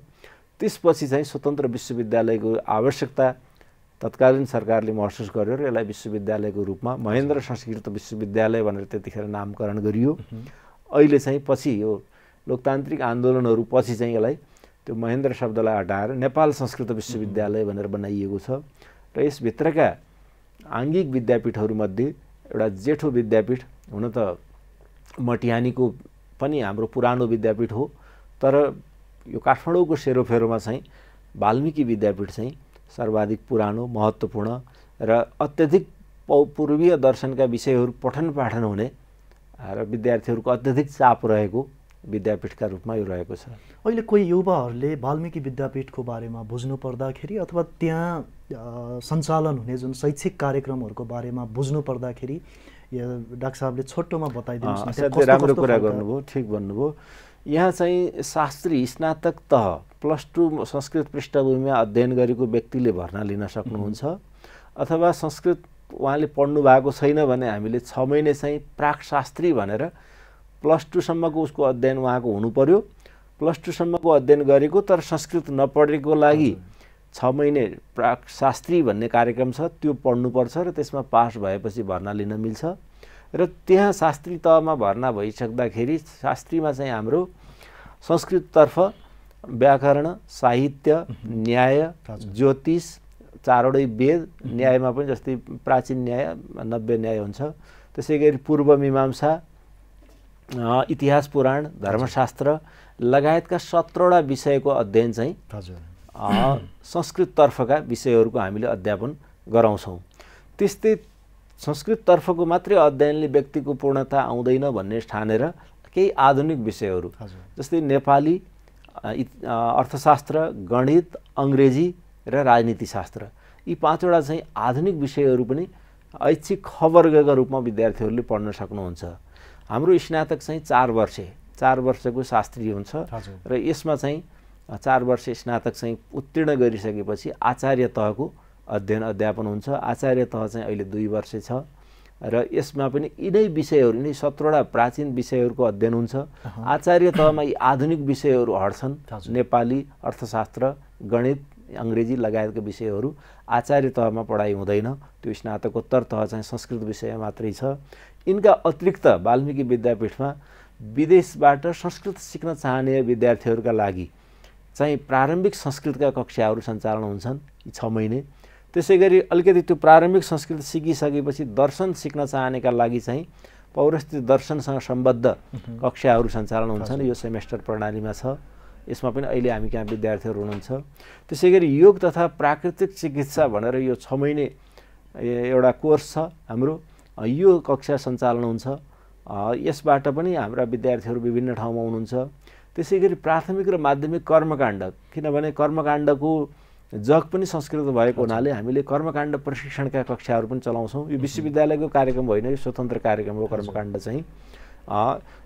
त्यसपछि चाहिँ स्वतन्त्र विश्वविद्यालयको आवश्यकता तत्कालीन सरकारले महसुस गर्यो र यसलाई विश्वविद्यालयको रूपमा महेन्द्र संस्कृत विश्वविद्यालय भनेर त्यतिखेर नामकरण गरियो। अहिले चाहिँ पछि यो लोकतान्त्रिक आन्दोलनहरू पछि चाहिँ यसलाई त्यो महेन्द्र शब्दलाई हटाएर नेपाल संस्कृत विश्वविद्यालय भनेर बनाइएको छ र यसभित्रका आङ्गिक विद्यापीठहरूमध्ये एउटा जेठो विद्यापीठ, हुन त मटिहानीको पनि हाम्रो पुरानो विद्यापीठ हो, तर यो काठमाडौँको सेरोफेरोमा चाहिँ वाल्मीकि विद्यापीठ चाहिँ सर्वाधिक पुरानो, महत्त्वपूर्ण र अत्यधिक पूर्वीय दर्शनका विषयहरू पठन पाठन हुने र विद्यार्थीहरूको अत्यधिक चाप रहेको विद्यापीठका रूपमा यो रहेको छ। अहिले कोही युवाहरूले वाल्मीकि विद्यापीठको बारेमा बुझ्नु पर्दाखेरि अथवा त्यहाँ सञ्चालन हुने जुन शैक्षिक कार्यक्रमहरूको बारेमा बुझ्नु पर्दाखेरि डाक्टर साहबले छोटोमा बताइदिनुहोस् न। असाध्यै राम्रो कुरा गर्नुभयो, ठिक भन्नुभयो। यहाँ चाहिँ शास्त्री स्नातक तह +2 संस्कृत पृष्ठभूमिमा अध्ययन गरेको व्यक्तिले भर्ना लिन सक्नुहुन्छ, अथवा संस्कृत उहाँले पढ्नु भएको छैन भने हामीले 6 महिने चाहिँ प्राक शास्त्री भनेर +2 सम्मको उसको अध्ययन उहाँको हुनु पर्यो। +2 सम्मको अध्ययन गरेको तर संस्कृत नपढेको लागि 6 महिने प्राक शास्त्री भन्ने कार्यक्रम छ, त्यो पढ्नुपर्छ र त्यसमा पास भएपछि भर्ना लिन मिल्छ। र त्यहाँ शास्त्री तहमा भर्ना भइसक्दाखेरि शास्त्रीमा चाहिँ हाम्रो संस्कृततर्फ व्याकरण, साहित्य, न्याय, ज्योतिष, चारवटै वेद, न्यायमा पनि जस्तै प्राचीन न्याय, नव्य न्याय हुन्छ, त्यसै गरी पूर्व मीमांसा, इतिहास पुराण, धर्मशास्त्र लगायतका 17वटा विषयको अध्ययन चाहिँ संस्कृततर्फका विषयहरूको हामीले अध्यापन गराउँछौँ। त्यस्तै संस्कृततर्फको मात्रै अध्ययनले व्यक्तिको पूर्णता आउँदैन भन्ने ठानेर केही आधुनिक विषयहरू जस्तै नेपाली, अर्थशास्त्र, गणित, अङ्ग्रेजी र राजनीतिशास्त्र, यी 5वटा चाहिँ आधुनिक विषयहरू पनि ऐच्छिक खवर्गका रूपमा विद्यार्थीहरूले पढ्न सक्नुहुन्छ। हाम्रो स्नातक चाहिँ 4 वर्षको शास्त्री हुन्छ र यसमा चाहिँ 4 वर्ष स्नातक चाहिँ उत्तीर्ण गरिसकेपछि आचार्य तहको अध्ययन अध्यापन हुन्छ। आचार्य तह चाहिँ अहिले 2 वर्ष छ र यसमा पनि यिनै विषयहरू, यिनै 17वटा प्राचीन विषयहरूको अध्ययन हुन्छ। आचार्य तहमा यी आधुनिक विषयहरू हट्छन्, नेपाली, अर्थशास्त्र, गणित, अङ्ग्रेजी लगायतका विषयहरू आचार्य तहमा पढाइ हुँदैन। त्यो स्नातकोत्तर तह चाहिँ संस्कृत विषय मात्रै छ। यिनका अतिरिक्त वाल्मीकि विद्यापीठमा विदेशबाट संस्कृत सिक्न चाहने विद्यार्थीहरूका लागि चाहिँ प्रारम्भिक संस्कृतका कक्षाहरू सञ्चालन हुन्छन् 6 महिने। त्यसै गरी अलिकति त्यो प्रारम्भिक संस्कृत सिकिसकेपछि दर्शन सिक्न चाहनेका लागि चाहिँ पौरस्त्य दर्शनसँग सम्बद्ध कक्षाहरू सञ्चालन हुन्छन्। यो सेमेस्टर प्रणालीमा छ। यसमा पनि अहिले हामी कहाँ विद्यार्थीहरू हुनुहुन्छ। त्यसै गरी योग तथा प्राकृतिक चिकित्सा भनेर यो 6 महिने एउटा कोर्स छ हाम्रो। यो कक्षा सञ्चालन हुन्छ। यसबाट पनि हाम्रा विद्यार्थीहरू विभिन्न ठाउँमा हुनुहुन्छ। त्यसै गरी प्राथमिक र माध्यमिक कर्मकाण्ड, किनभने कर्मकाण्डको जग पनि संस्कृत भएको हुनाले हामीले कर्मकाण्ड प्रशिक्षणका कक्षाहरू पनि चलाउँछौँ। यो विश्वविद्यालयको कार्यक्रम होइन, यो स्वतन्त्र कार्यक्रम हो। कर्मकाण्ड चाहिँ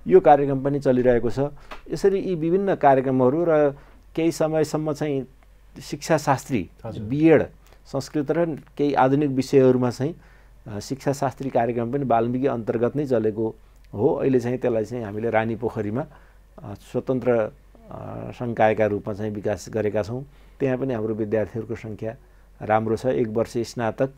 यो कार्यक्रम पनि चलिरहेको छ। यसरी यी विभिन्न कार्यक्रमहरू र केही समयसम्म चाहिँ शिक्षाशास्त्री बिएड संस्कृत र केही आधुनिक विषयहरूमा चाहिँ शिक्षाशास्त्री कार्यक्रम पनि वाल्मीकि अन्तर्गत नै चलेको हो। अहिले चाहिँ त्यसलाई चाहिँ हामीले रानी पोखरीमा स्वतन्त्र संकायका रूपमा चाहिँ विकास गरेका छौँ। त्यहाँ पनि हाम्रो विद्यार्थीहरूको सङ्ख्या राम्रो छ। 1 वर्ष स्नातक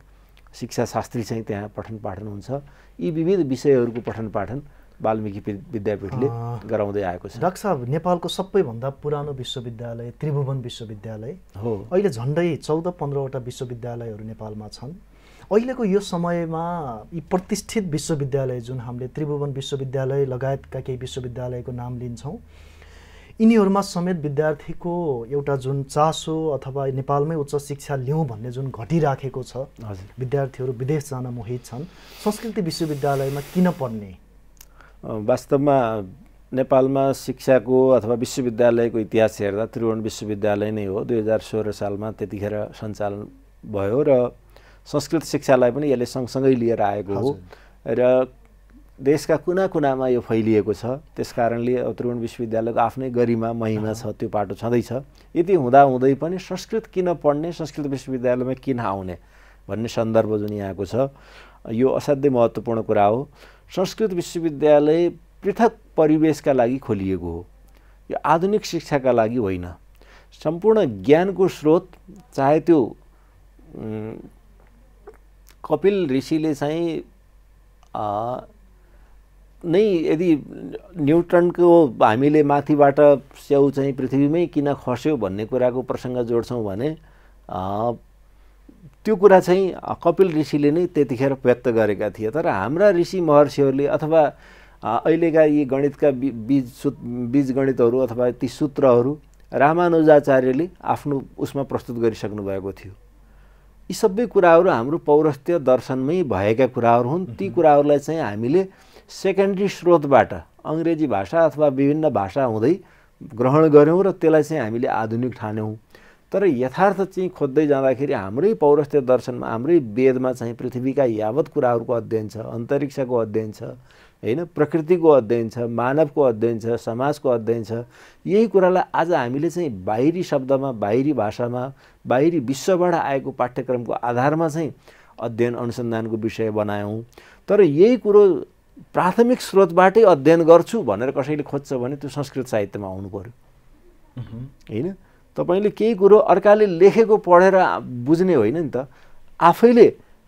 शिक्षाशास्त्री चाहिँ त्यहाँ पठन पाठन हुन्छ। यी विविध विषयहरूको पठन पाठन वाल्मीकि विद्यापीठले गराउँदै आएको छ। डाक्टर साहब, नेपालको सबैभन्दा पुरानो विश्वविद्यालय त्रिभुवन विश्वविद्यालय हो। अहिले झन्डै 14-15वटा विश्वविद्यालयहरू नेपालमा छन्। अहिलेको यो समयमा यी प्रतिष्ठित विश्वविद्यालय जुन हामीले त्रिभुवन विश्वविद्यालय लगायतका केही विश्वविद्यालयको नाम लिन्छौँ, यिनीहरूमा समेत विद्यार्थीको एउटा जुन चासो अथवा नेपालमै उच्च शिक्षा लिउँ भन्ने जुन घटिराखेको छ, विद्यार्थीहरू विदेश जान मोहित छन्, संस्कृति विश्वविद्यालयमा किन पढ्ने? वास्तवमा नेपालमा शिक्षाको अथवा विश्वविद्यालयको इतिहास हेर्दा त्रिभुवन विश्वविद्यालय नै हो। 2016 सालमा त्यतिखेर सञ्चालन भयो र संस्कृत शिक्षालाई पनि यसले सँगसँगै लिएर आएको हो र देशका कुना कुनामा यो फैलिएको छ। त्यसकारणले त्रिभुवन विश्वविद्यालयको आफ्नै गरिमा महिमा छ, त्यो पाटो छँदैछ। यति हुँदाहुँदै पनि संस्कृत किन पढ्ने, संस्कृत विश्वविद्यालयमा किन आउने भन्ने सन्दर्भ जुन यहाँको छ, यो असाध्यै महत्त्वपूर्ण कुरा हो। संस्कृत विश्वविद्यालय पृथक परिवेशका लागि खोलिएको हो, यो आधुनिक शिक्षाका लागि होइन। सम्पूर्ण ज्ञानको स्रोत, चाहे त्यो कपिल ऋषिले चाहिँ नै यदि न्युटनको हामीले माथिबाट स्याउ चाहिँ पृथ्वीमै किन खस्यो भन्ने कुराको प्रसङ्ग जोड्छौँ भने त्यो कुरा चाहिँ कपिल ऋषिले नै त्यतिखेर व्यक्त गरेका थिए। तर हाम्रा ऋषि महर्षिहरूले अथवा अहिलेका यी गणितका बीज गणितहरू अथवा ती सूत्रहरू रामानुजाचार्यले आफ्नो उसमा प्रस्तुत गरिसक्नु भएको थियो। यी सबै कुराहरू हाम्रो पौरस्त्य दर्शनमै भएका कुराहरू हुन्। ती कुराहरूलाई चाहिँ हामीले सेकेन्डरी स्रोतबाट अङ्ग्रेजी भाषा अथवा विभिन्न भाषा हुँदै ग्रहण गऱ्यौँ र त्यसलाई चाहिँ हामीले आधुनिक ठान्यौँ। तर यथार्थ चाहिँ खोज्दै जाँदाखेरि हाम्रै पौरस्त्य दर्शनमा, हाम्रै वेदमा चाहिँ पृथ्वीका यावत कुराहरूको अध्ययन छ, अन्तरिक्षको अध्ययन छ, होइन, प्रकृतिको अध्ययन छ, मानवको अध्ययन छ, समाजको अध्ययन छ। यही कुरालाई आज हामीले चाहिँ बाहिरी शब्दमा, बाहिरी भाषामा, बाहिरी विश्वबाट आएको पाठ्यक्रमको आधारमा चाहिँ अध्ययन अनुसन्धानको विषय बनायौँ। तर यही कुरो प्राथमिक स्रोतबाटै अध्ययन गर्छु भनेर कसैले खोज्छ भने त्यो संस्कृत साहित्यमा आउनु पर्यो, होइन। तपाईँले केही कुरो अर्काले लेखेको पढेर बुझ्ने होइन नि त। आफैले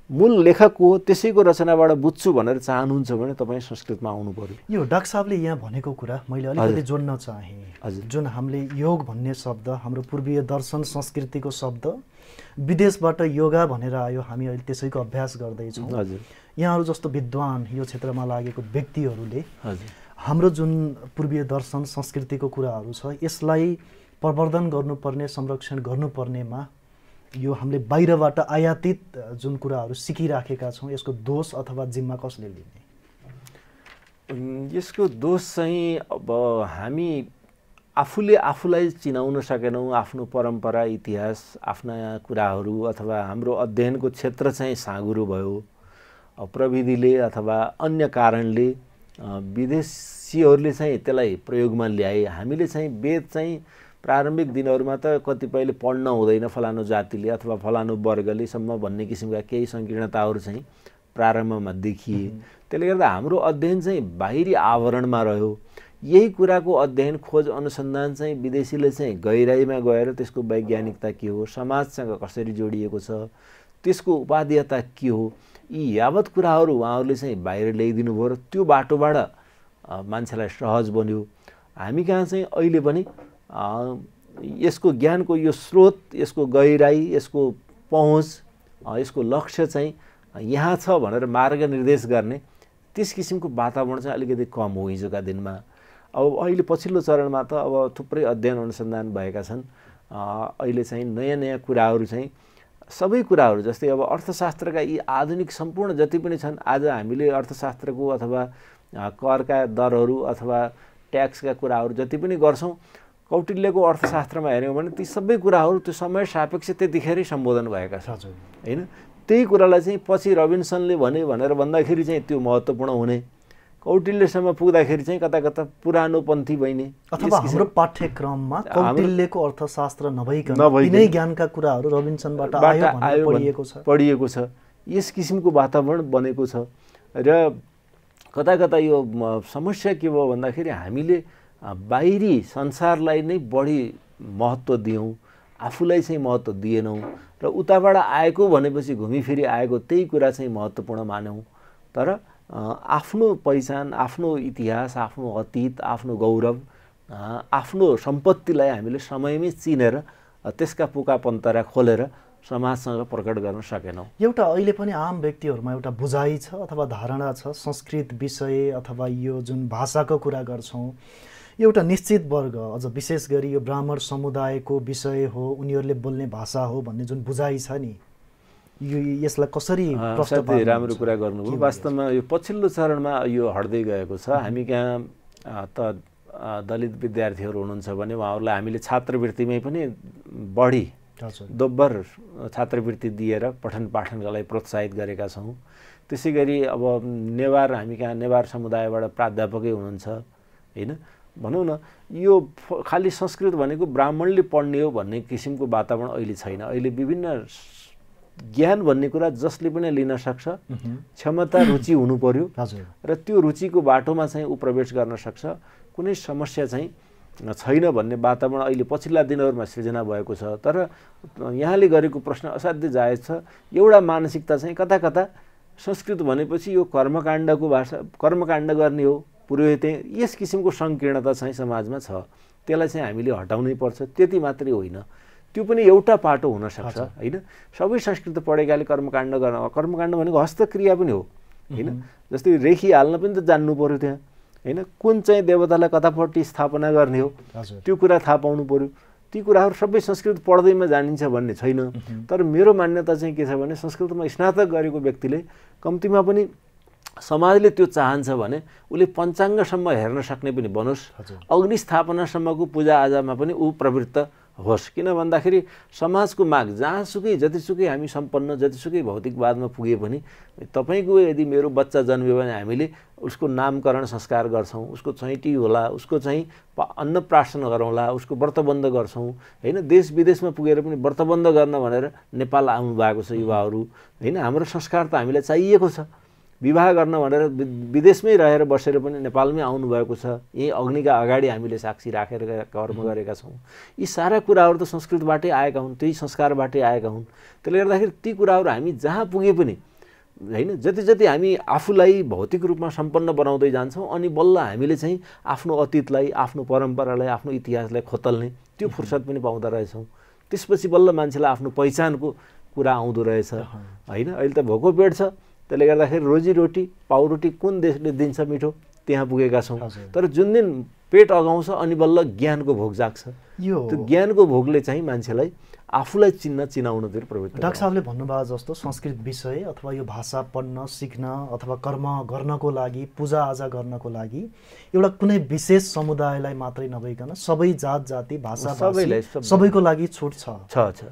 मूल लेखक हो, त्यसैको रचनाबाट बुझ्छु भनेर चाहनुहुन्छ भने तपाईँ संस्कृतमा आउनु पर्यो। यो डाक्टर साहबले यहाँ भनेको कुरा मैले अलिकति जोड्न चाहेँ। जुन हामीले योग भन्ने शब्द, हाम्रो पूर्वीय दर्शन संस्कृतिको शब्द विदेशबाट योगा भनेर आयो, हामी अहिले त्यसैको अभ्यास गर्दैछौँ। यहाँहरू जस्तो विद्वान यो क्षेत्रमा लागेको व्यक्तिहरूले हाम्रो जुन पूर्वीय दर्शन संस्कृतिको कुराहरू छ यसलाई प्रवर्धन गर्नुपर्ने, संरक्षण गर्नुपर्नेमा यो हामीले बाहिरबाट आयातित जुन कुराहरू सिकिराखेका छौँ यसको दोष अथवा जिम्मा कसले लिने? यसको दोष चाहिँ अब हामी आफूले आफूलाई चिनाउन सकेनौँ। आफ्नो परम्परा, इतिहास, आफ्ना कुराहरू अथवा हाम्रो अध्ययनको क्षेत्र चाहिँ साँघुरो भयो। प्रविधिले अथवा अन्य कारणले विदेशीहरूले चाहिँ त्यसलाई प्रयोगमा ल्याए। हामीले चाहिँ वेद चाहिँ प्रारम्भिक दिनहरूमा त कतिपयले पढ्न हुँदैन फलानु जातिले अथवा फलानु वर्गले सम्म भन्ने किसिमका केही सङ्कीर्णताहरू चाहिँ प्रारम्भमा देखिए। त्यसले गर्दा हाम्रो अध्ययन चाहिँ बाहिरी आवरणमा रह्यो। यही कुराको अध्ययन, खोज, अनुसन्धान चाहिँ विदेशीले चाहिँ गहिराइमा गएर त्यसको वैज्ञानिकता के हो, समाजसँग कसरी जोडिएको छ, त्यसको उपादेयता के हो, यी यावत कुराहरू उहाँहरूले चाहिँ बाहिर ल्याइदिनु भयो र त्यो बाटोबाट मान्छेलाई सहज बन्यो। हामी कहाँ चाहिँ अहिले पनि यसको ज्ञानको यो स्रोत, यसको गहिराई, यसको पहुँच, यसको लक्ष्य चाहिँ यहाँ छ भनेर मार्गनिर्देश गर्ने त्यस किसिमको वातावरण चाहिँ अलिकति कम हो हिजोका दिनमा। अब अहिले पछिल्लो चरणमा त अब थुप्रै अध्ययन अनुसन्धान भएका छन्। अहिले चाहिँ नयाँ नयाँ कुराहरू चाहिँ सबै कुराहरू जस्तै अब अर्थशास्त्रका यी आधुनिक सम्पूर्ण जति पनि छन्, आज हामीले अर्थशास्त्रको अथवा करका दरहरू अथवा ट्याक्सका कुराहरू जति पनि गर्छौँ, कौटिल्यको अर्थशास्त्रमा हेऱ्यौँ भने ती सबै कुराहरू त्यो समय सापेक्ष त्यतिखेरै सम्बोधन भएका छन् होइन। त्यही कुरालाई चाहिँ पछि रबिन्सनले भने भनेर भन्दाखेरि चाहिँ त्यो महत्त्वपूर्ण हुने, कौटिल्यसम्म पुग्दाखेरि चाहिँ कता कता पुरानो पन्थी बन्ने। अथवा हाम्रो पाठ्यक्रममा कौटिल्यको अर्थशास्त्र नभइकन यिनै ज्ञानका कुराहरू रबिन्सनबाट पढिएको छ। यस किसिमको वातावरण बनेको छ र कता कता यो समस्या के भयो भन्दाखेरि हामीले बाहिरी संसारलाई नै बढी महत्त्व दियौँ, आफूलाई चाहिँ महत्त्व दिएनौँ र उताबाट आएको भनेपछि घुमिफिरी आएको त्यही कुरा चाहिँ महत्त्वपूर्ण मान्यौँ। तर आफ्नो पहिचान, आफ्नो इतिहास, आफ्नो अतीत, आफ्नो गौरव, आफ्नो सम्पत्तिलाई हामीले समयमै चिनेर त्यसका पुका पन्तरा खोलेर समाजसँग प्रकट गर्न सकेनौँ। एउटा अहिले पनि आम व्यक्तिहरूमा एउटा बुझाइ छ अथवा धारणा छ, संस्कृत विषय अथवा यो जुन भाषाको कुरा गर्छौँ, एउटा निश्चित वर्ग, अझ विशेष गरी यो ब्राह्मण समुदायको विषय हो, उनीहरूले बोल्ने भाषा हो भन्ने जुन बुझाइ छ नि, यो यसलाई कसरी प्रश्न पार्नु? राम्रो कुरा गर्नुभयो। वास्तवमा यो पछिल्लो चरणमा यो हट्दै गएको छ। हामी कहाँ त दलित विद्यार्थीहरू हुनुहुन्छ भने उहाँहरूलाई हामीले छात्रवृत्तिमै पनि बढी दोब्बर छात्रवृत्ति दिएर पठन पाठनका लागि प्रोत्साहित गरेका छौँ। त्यसै गरी अब नेवार, हामी कहाँ नेवार समुदायबाट प्राध्यापकै हुनुहुन्छ होइन। भनौँ न यो खालि संस्कृत भनेको ब्राह्मणले पढ्ने हो भन्ने किसिमको वातावरण अहिले छैन। अहिले विभिन्न ज्ञान भन्ने कुरा जसले पनि लिन सक्छ, क्षमता, रुचि हुनु पर्यो र त्यो रुचिको बाटोमा चाहिँ ऊ प्रवेश गर्न सक्छ। कुनै समस्या चाहिँ छैन भन्ने वातावरण अहिले पछिल्ला दिनहरूमा सृजना भएको छ। तर यहाँले गरेको प्रश्न असाध्यै जायज छ। एउटा मानसिकता चाहिँ कता कता संस्कृत भनेपछि यो कर्मकाण्डको भाषा, कर्मकाण्ड गर्ने हो, पुरोहित, यस किसिमको सङ्कीर्णता चाहिँ समाजमा छ। त्यसलाई चाहिँ हामीले हटाउनै पर्छ। त्यति मात्रै होइन, त्यो पनि एउटा पाटो हुनसक्छ होइन। सबै संस्कृत पढेकाले कर्मकाण्ड गर्न, कर्मकाण्ड भनेको हस्तक्रिया पनि हो होइन। जस्तै रेखी हाल्न पनि त जान्नु पर्यो त्यहाँ होइन। कुन चाहिँ देवतालाई कतापट्टि स्थापना गर्ने हो त्यो कुरा थाहा पाउनु पर्यो। ती कुराहरू सबै संस्कृत पढ्दैमा जानिन्छ भन्ने छैन। तर मेरो मान्यता चाहिँ के छ भने संस्कृतमा स्नातक गरेको व्यक्तिले कम्तीमा पनि समाजले त्यो चाहन्छ भने उसले पञ्चाङ्गसम्म हेर्न सक्ने पनि बनोस्, अग्नि स्थापनासम्मको पूजाआजामा पनि ऊ प्रवृत्त होस्। किन भन्दाखेरि समाजको माग जहाँसुकै जतिसुकै हामी सम्पन्न, जतिसुकै भौतिकवादमा पुगे पनि तपाईँको यदि मेरो बच्चा जन्मियो भने हामीले उसको नामकरण संस्कार गर्छौँ, उसको छैटी होला, उसको चाहिँ अन्नप्राशन गरौँला, उसको व्रतबन्ध गर्छौँ होइन। देश विदेशमा पुगेर पनि व्रतबन्ध गर्न भनेर नेपाल आउनुभएको छ युवाहरू होइन। हाम्रो संस्कार त हामीलाई चाहिएको छ। विवाह गर्न भनेर विदेशमै रहेर बसेर पनि नेपालमै आउनुभएको छ। यही अग्निका अगाडि हामीले साक्षी राखेर कर्म गरेका छौँ। यी सारा कुराहरू त संस्कृतबाटै आएका हुन्, त्यही संस्कारबाटै आएका हुन्। त्यसले गर्दाखेरि ती कुराहरू हामी जहाँ पुगे पनि होइन, जति जति हामी आफूलाई भौतिक रूपमा सम्पन्न बनाउँदै जान्छौँ अनि बल्ल हामीले चाहिँ आफ्नो अतीतलाई, आफ्नो परम्परालाई, आफ्नो इतिहासलाई खोतल्ने त्यो फुर्सद पनि पाउँदो रहेछौँ। त्यसपछि बल्ल मान्छेलाई आफ्नो पहिचानको कुरा आउँदो रहेछ होइन। अहिले त भोको पेट छ, त्यसले गर्दाखेरि रोजीरोटी, पाउरोटी कुन देशले दिन्छ मिठो, त्यहाँ पुगेका छौँ। तर जुन दिन पेट अगाउँछ अनि बल्ल ज्ञानको भोग जाग्छ। त्यो ज्ञानको भोगले चाहिँ मान्छेलाई आफूलाई चिनाउनतिर प्रवृत्त। डाक्टर साहबले भन्नुभयो जस्तो संस्कृत विषय अथवा यो भाषा पढ्न, सिक्न अथवा कर्म गर्नको लागि, पूजाआजा गर्नको लागि एउटा कुनै विशेष समुदायलाई मात्रै नभइकन सबै जात जाति, भाषा सबैको लागि छुट छ।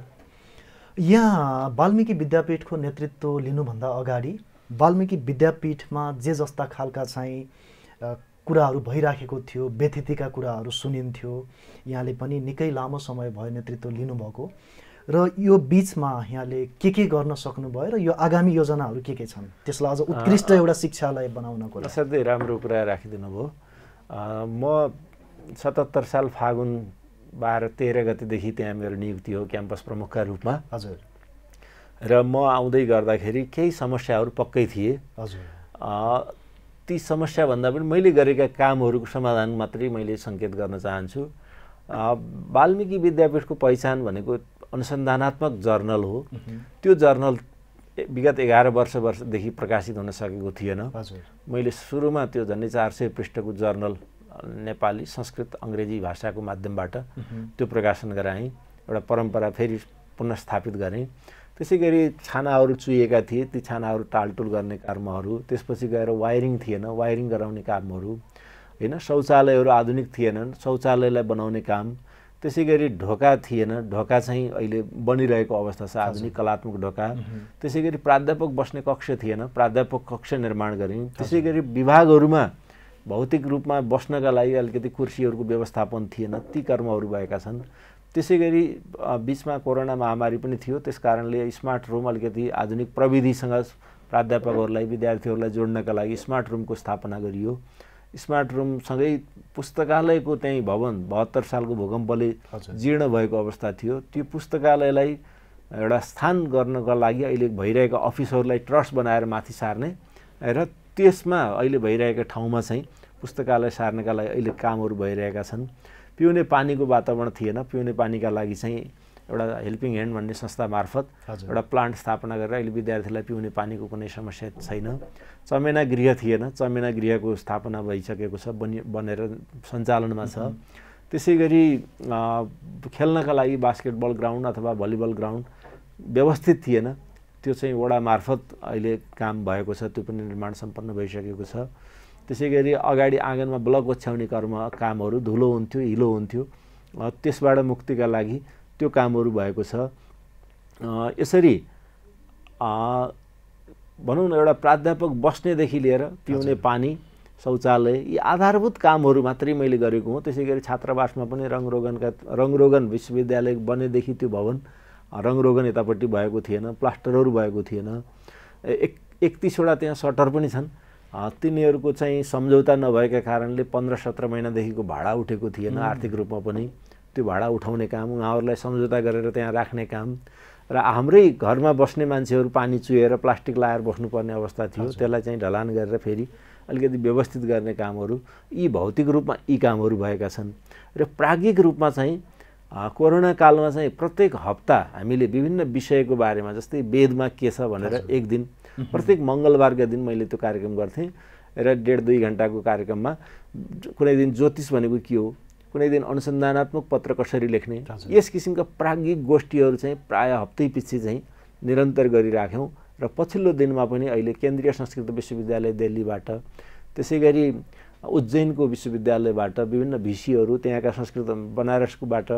यहाँ वाल्मीकि विद्यापीठको नेतृत्व लिनुभन्दा अगाडि वाल्मीकि विद्यापीठमा जे जस्ता खालका चाहिँ कुराहरू भइराखेको थियो, व्यथितिका कुराहरू सुनिन्थ्यो, यहाँले पनि निकै लामो समय भयो नेतृत्व लिनुभएको र यो बिचमा यहाँले के गर्न सक्नुभयो र यो आगामी योजनाहरू के छन् त्यसलाई अझ उत्कृष्ट एउटा शिक्षालय बनाउनको लागि? असाध्यै राम्रो कुरा राखिदिनु भयो। म 77 साल फागुन 12-13 गतेदेखि त्यहाँ मेरो नियुक्ति हो क्याम्पस प्रमुखका रूपमा। हजुर। र म आउँदै गर्दाखेरि केही समस्याहरू पक्कै थिए। हजुर। ती समस्याभन्दा पनि मैले गरेका कामहरूको समाधान मात्रै मैले सङ्केत गर्न चाहन्छु। वाल्मीकि विद्यापीठको पहिचान भनेको अनुसन्धानात्मक जर्नल हो। त्यो जर्नल विगत 11 वर्षदेखि प्रकाशित हुन सकेको थिएन। मैले सुरुमा त्यो झन्डै 400 पृष्ठको जर्नल नेपाली, संस्कृत, अङ्ग्रेजी भाषाको माध्यमबाट त्यो प्रकाशन गराएँ। एउटा परम्परा फेरि पुनर्स्थापित गरेँ। त्यसै गरी छानाहरू चुहिएका थिए, ती छानाहरू टालटुल गर्ने कर्महरू, त्यसपछि गएर वायरिङ थिएन, वायरिङ गराउने कामहरू, होइन, शौचालयहरू आधुनिक थिएनन्, शौचालयलाई बनाउने काम, त्यसै गरी ढोका थिएन, ढोका चाहिँ अहिले बनिरहेको अवस्था छ, आधुनिक कलात्मक ढोका, त्यसै गरी प्राध्यापक बस्ने कक्ष थिएन, प्राध्यापक कक्ष निर्माण गऱ्यौँ। त्यसै गरी विभागहरूमा भौतिक रूपमा बस्नका लागि अलिकति कुर्सीहरूको व्यवस्थापन थिएन, ती कर्महरू भएका छन्। त्यसै गरी बिचमा कोरोना महामारी पनि थियो, त्यस कारणले स्मार्ट रुम अलिकति आधुनिक प्रविधिसँग प्राध्यापकहरूलाई, विद्यार्थीहरूलाई जोड्नका लागि स्मार्ट रुमको स्थापना गरियो। स्मार्ट रुमसँगै पुस्तकालयको त्यही भवन 72 सालको भूकम्पले जीर्ण भएको अवस्था थियो। त्यो पुस्तकालयलाई एउटा स्थान गर्नका लागि अहिले भइरहेका अफिसहरूलाई ट्रस्ट बनाएर माथि सार्ने र त्यसमा अहिले भइरहेका ठाउँमा चाहिँ पुस्तकालय सार्नका लागि अहिले कामहरू भइरहेका छन्। पिउने पानीको वातावरण थिएन, पिउने पानीका लागि चाहिँ एउटा हेल्पिङ ह्यान्ड भन्ने संस्था मार्फत एउटा प्लान्ट स्थापना गरेर अहिले विद्यार्थीलाई पिउने पानीको कुनै समस्या छैन। चमेना गृह थिएन, चमेना गृहको स्थापना भइसकेको छ, बनेर सञ्चालनमा छ। त्यसै गरी खेल्नका लागि बास्केटबल ग्राउन्ड अथवा भलिबल ग्राउन्ड व्यवस्थित थिएन, त्यो चाहिँ वडा मार्फत अहिले काम भएको छ, त्यो पनि निर्माण सम्पन्न भइसकेको छ। त्यसै गरी अगाडि आँगनमा ब्लक ओछ्याउने कामहरू, धुलो हुन्थ्यो, हिलो हुन्थ्यो, त्यसबाट मुक्तिका लागि त्यो कामहरू भएको छ। यसरी भनौँ न एउटा प्राध्यापक बस्नेदेखि लिएर पिउने पानी, शौचालय, यी आधारभूत कामहरू मात्रै मैले गरेको हुँ। त्यसै गरी छात्रावासमा पनि रङरोगन विश्वविद्यालय बनेदेखि त्यो भवन रङरोगन यतापट्टि भएको थिएन, प्लास्टरहरू भएको थिएन। 31वटा त्यहाँ सटर पनि छन्, तिनीहरूको चाहिँ सम्झौता नभएका कारणले 15-17 महिनादेखिको भाडा उठेको थिएन। आर्थिक रूपमा पनि त्यो भाडा उठाउने काम, उहाँहरूलाई सम्झौता गरेर त्यहाँ राख्ने काम र हाम्रै घरमा बस्ने मान्छेहरू पानी चुहेर प्लास्टिक लाएर बस्नुपर्ने अवस्था थियो, त्यसलाई चाहिँ ढलान गरेर फेरि अलिकति व्यवस्थित गर्ने कामहरू, यी भौतिक रूपमा यी कामहरू भएका छन्। र प्राज्ञिक रूपमा चाहिँ कोरोना कालमा चाहिँ प्रत्येक हप्ता हामीले विभिन्न विषयको बारेमा, जस्तै वेदमा के छ भनेर एक दिन प्रत्येक मङ्गलबारका दिन मैले त्यो कार्यक्रम गर्थेँ र 1.5-2 घन्टाको कार्यक्रममा कुनै दिन ज्योतिष भनेको के हो, कुनै दिन अनुसन्धानात्मक पत्र कसरी लेख्ने, यस किसिमका प्राज्ञिक गोष्ठीहरू चाहिँ प्रायः हप्तै पछि चाहिँ निरन्तर गरिराख्यौँ। र पछिल्लो दिनमा पनि अहिले केन्द्रीय संस्कृत विश्वविद्यालय दिल्लीबाट, त्यसै गरी उज्जैनको विश्वविद्यालयबाट विभिन्न भिसीहरू, त्यहाँका संस्कृत बनारसकोबाट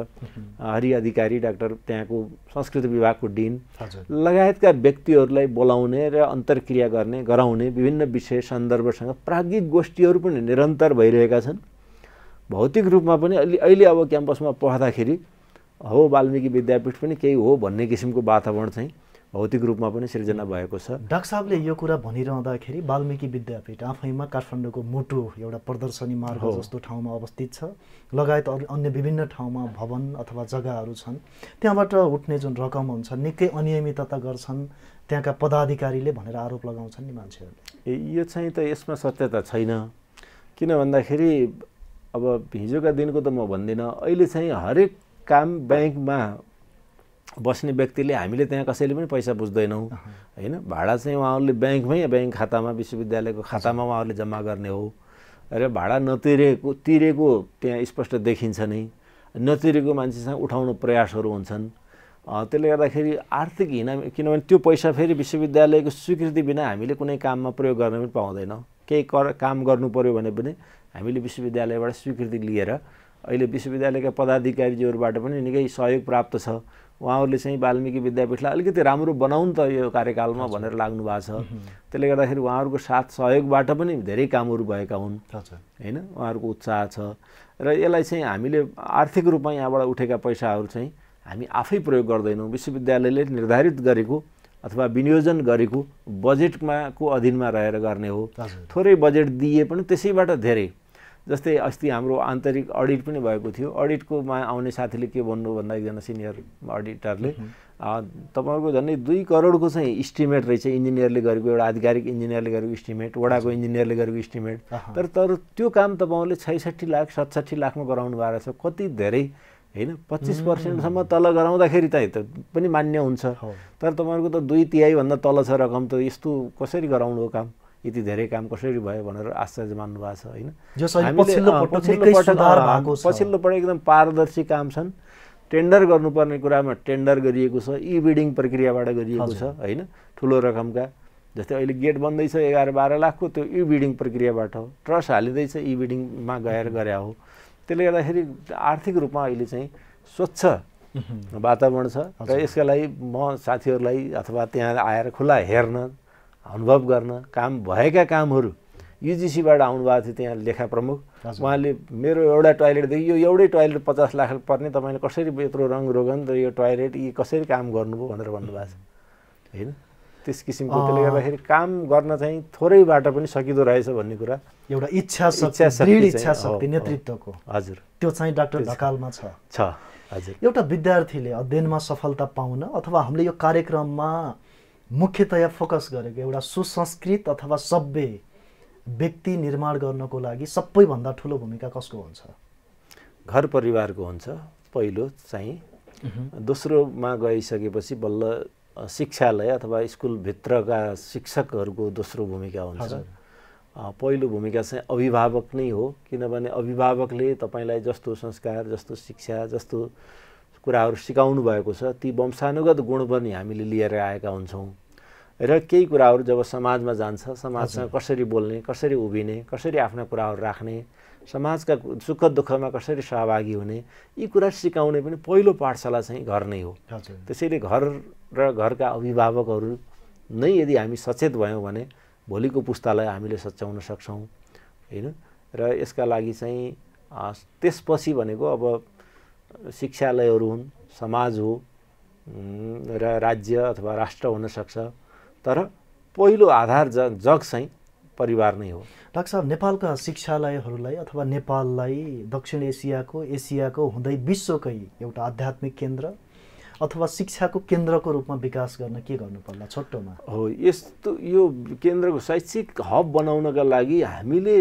हरि अधिकारी डाक्टर, त्यहाँको संस्कृत विभागको डिन लगायतका व्यक्तिहरूलाई बोलाउने र अन्तर्क्रिया गराउने विभिन्न विषय सन्दर्भसँग प्राज्ञिक गोष्ठीहरू पनि निरन्तर भइरहेका छन्। भौतिक रूपमा पनि अहिले अब क्याम्पसमा पढ्दाखेरि हो वाल्मीकि विद्यापीठ पनि केही हो भन्ने किसिमको वातावरण चाहिँ भौतिक रूपमा पनि सिर्जना भएको छ। डाक्टर साहबले यो कुरा भनिरहँदाखेरि वाल्मीकि विद्यापीठ आफैमा काठमाडौँको मुटु एउटा प्रदर्शनी मार्ग जस्तो ठाउँमा अवस्थित छ, लगायत अन्य विभिन्न ठाउँमा भवन अथवा जग्गाहरू छन्। त्यहाँबाट उठ्ने जुन रकम हुन्छ निकै अनियमितता गर्छन् त्यहाँका पदाधिकारीले भनेर आरोप लगाउँछन् नि मान्छेहरूले। यो चाहिँ त यसमा सत्यता छैन। किन भन्दाखेरि अब हिजोका दिनको त म भन्दिनँ, अहिले चाहिँ हरेक काम ब्याङ्कमा बस्ने व्यक्तिले, हामीले त्यहाँ कसैले पनि पैसा बुझ्दैनौँ, होइन, भाडा चाहिँ उहाँहरूले ब्याङ्क खातामा, विश्वविद्यालयको खातामा उहाँहरूले जम्मा गर्ने हो र भाडा तिरेको त्यहाँ स्पष्ट देखिन्छ नै, नतिरेको मान्छेसँग उठाउनु प्रयासहरू हुन्छन्। त्यसले गर्दाखेरि आर्थिक किनभने त्यो पैसा फेरि विश्वविद्यालयको स्वीकृति बिना हामीले कुनै काममा प्रयोग गर्न पनि पाउँदैनौँ। केही काम गर्नु पर्यो भने पनि हामीले विश्वविद्यालयबाट स्वीकृति लिएर अहिले विश्वविद्यालयका पदाधिकारीज्यूहरूबाट पनि निकै सहयोग प्राप्त छ। उहाँहरूले चाहिँ वाल्मीकि विद्यापीठलाई अलिकति राम्रो बनाउनु त यो कार्यकालमा भनेर लाग्नु भएको छ। त्यसले गर्दाखेरि उहाँहरूको साथ सहयोगबाट पनि धेरै कामहरू भएका हुन्, होइन, उहाँहरूको उत्साह छ। र यसलाई चाहिँ हामीले आर्थिक रूपमा यहाँबाट उठेका पैसाहरू चाहिँ हामी आफै प्रयोग गर्दैनौँ। विश्वविद्यालयले निर्धारित गरेको अथवा विनियोजन गरेको बजेटमा को अधीनमा रहेर गर्ने हो। थोरै बजेट दिए पनि त्यसैबाट धेरै जस्तै अस्ति हाम्रो आन्तरिक अडिट पनि भएको थियो। अडिटकोमा आउने साथीले के भन्नु भन्दा एकजना सिनियर अडिटरले तपाईँको झन्डै 2 करोडको चाहिँ इस्टिमेट रहेछ इन्जिनियरले गरेको, एउटा आधिकारिक इन्जिनियरले गरेको इस्टिमेट, वडाको इन्जिनियरले गरेको इस्टिमेट। तर त्यो काम तपाईँहरूले 66 लाख 67 लाखमा गराउनु भएको छ। कति धेरै हैन 25% तल गराउँदाखेरि त पनि मान्य हुन्छ। तर तपाईँहरूको त 2/3 भन्दा तल छ रकम, त यस्तो कसरी गराउनु हो काम, यति धेरै काम कसरी भयो भनेर आश्चर्य मान्नु भएको छ हैन। पछिल्लो पटक एकदम पारदर्शी काम छन्। टेन्डर गर्नुपर्ने कुरामा टेन्डर गरिएको छ, ई बिडिङ प्रक्रियाबाट गरिएको छ हैन। ठुलो रकमका जस्तै अहिले गेट बन्दैछ 11-12 लाखको, त्यो ई बिडिङ प्रक्रियाबाट हो। ट्रस्ट हालिँदैछ, ई बिडिङमा गएर गरे हो। त्यसले गर्दाखेरि आर्थिक रूपमा अहिले चाहिँ स्वच्छ वातावरण छ र यसका लागि म साथीहरूलाई अथवा त्यहाँ आएर खुला हेर्न, अनुभव गर्न, काम भएका कामहरू युजिसीबाट आउनुभएको थियो त्यहाँ लेखा प्रमुख, उहाँले मेरो एउटा टोयलेटदेखि यो एउटै टोयलेट 50 लाख पर्ने, तपाईँले कसरी यत्रो रङ रोगन र यो टोयलेट यी कसरी काम गर्नुभयो भनेर भन्नुभएको छ हैन। त्यस किसिमको त्यसले गर्दाखेरि काम गर्न चाहिँ थोरैबाट पनि सकिँदो रहेछ भन्ने कुरा एउटा इच्छा शक्ति नेतृत्वको हजुर त्यो चाहिँ डाक्टर ढकालमा छ। हजुर एउटा विद्यार्थीले अध्ययनमा सफलता पाउन अथवा हामीले यो कार्यक्रममा मुख्यतया फोकस गरेको एउटा सुसंस्कृत अथवा सभ्य व्यक्ति निर्माण गर्नको लागि सबैभन्दा ठुलो भूमिका कसको हुन्छ? घर परिवारको हुन्छ पहिलो चाहिँ। दोस्रोमा गइसकेपछि बल्ल शिक्षालय अथवा स्कुलभित्रका शिक्षकहरूको दोस्रो भूमिका हुन्छ। पहिलो भूमिका चाहिँ अभिभावक नै हो, किनभने अभिभावकले तपाईँलाई जस्तो संस्कार, जस्तो शिक्षा, जस्तो कुराहरू सिकाउनु भएको छ ती वंशानुगत गुण पनि हामीले लिएर आएका हुन्छौँ र केही कुराहरू जब समाजमा जान्छ, समाजसँग कसरी बोल्ने, कसरी उभिने, कसरी आफ्ना कुराहरू राख्ने, समाजका सुख दुःखमा कसरी सहभागी हुने, यी कुरा सिकाउने पनि पहिलो पाठशाला चाहिँ घर नै हो। त्यसैले घर र घरका अभिभावकहरू नै यदि हामी सचेत भयौँ भने भोलिको पुस्तालाई हामीले सच्याउन सक्छौँ हैन। र यसका लागि चाहिँ त्यसपछि भनेको अब शिक्षालयहरू हुन्, समाज हो र राज्य अथवा राष्ट्र हुन सक्छ, तर पहिलो आधार जग चाहिँ परिवार नै हो। डाक्टर साहब, नेपालका शिक्षालयहरूलाई अथवा नेपाललाई दक्षिण एसियाको हुँदै विश्वकै एउटा आध्यात्मिक केन्द्र अथवा शिक्षाको केन्द्रको रूपमा विकास गर्न के गर्नु पर्ला छोटोमा? हो, यस्तो यो केन्द्रको शैक्षिक हब बनाउनका लागि हामीले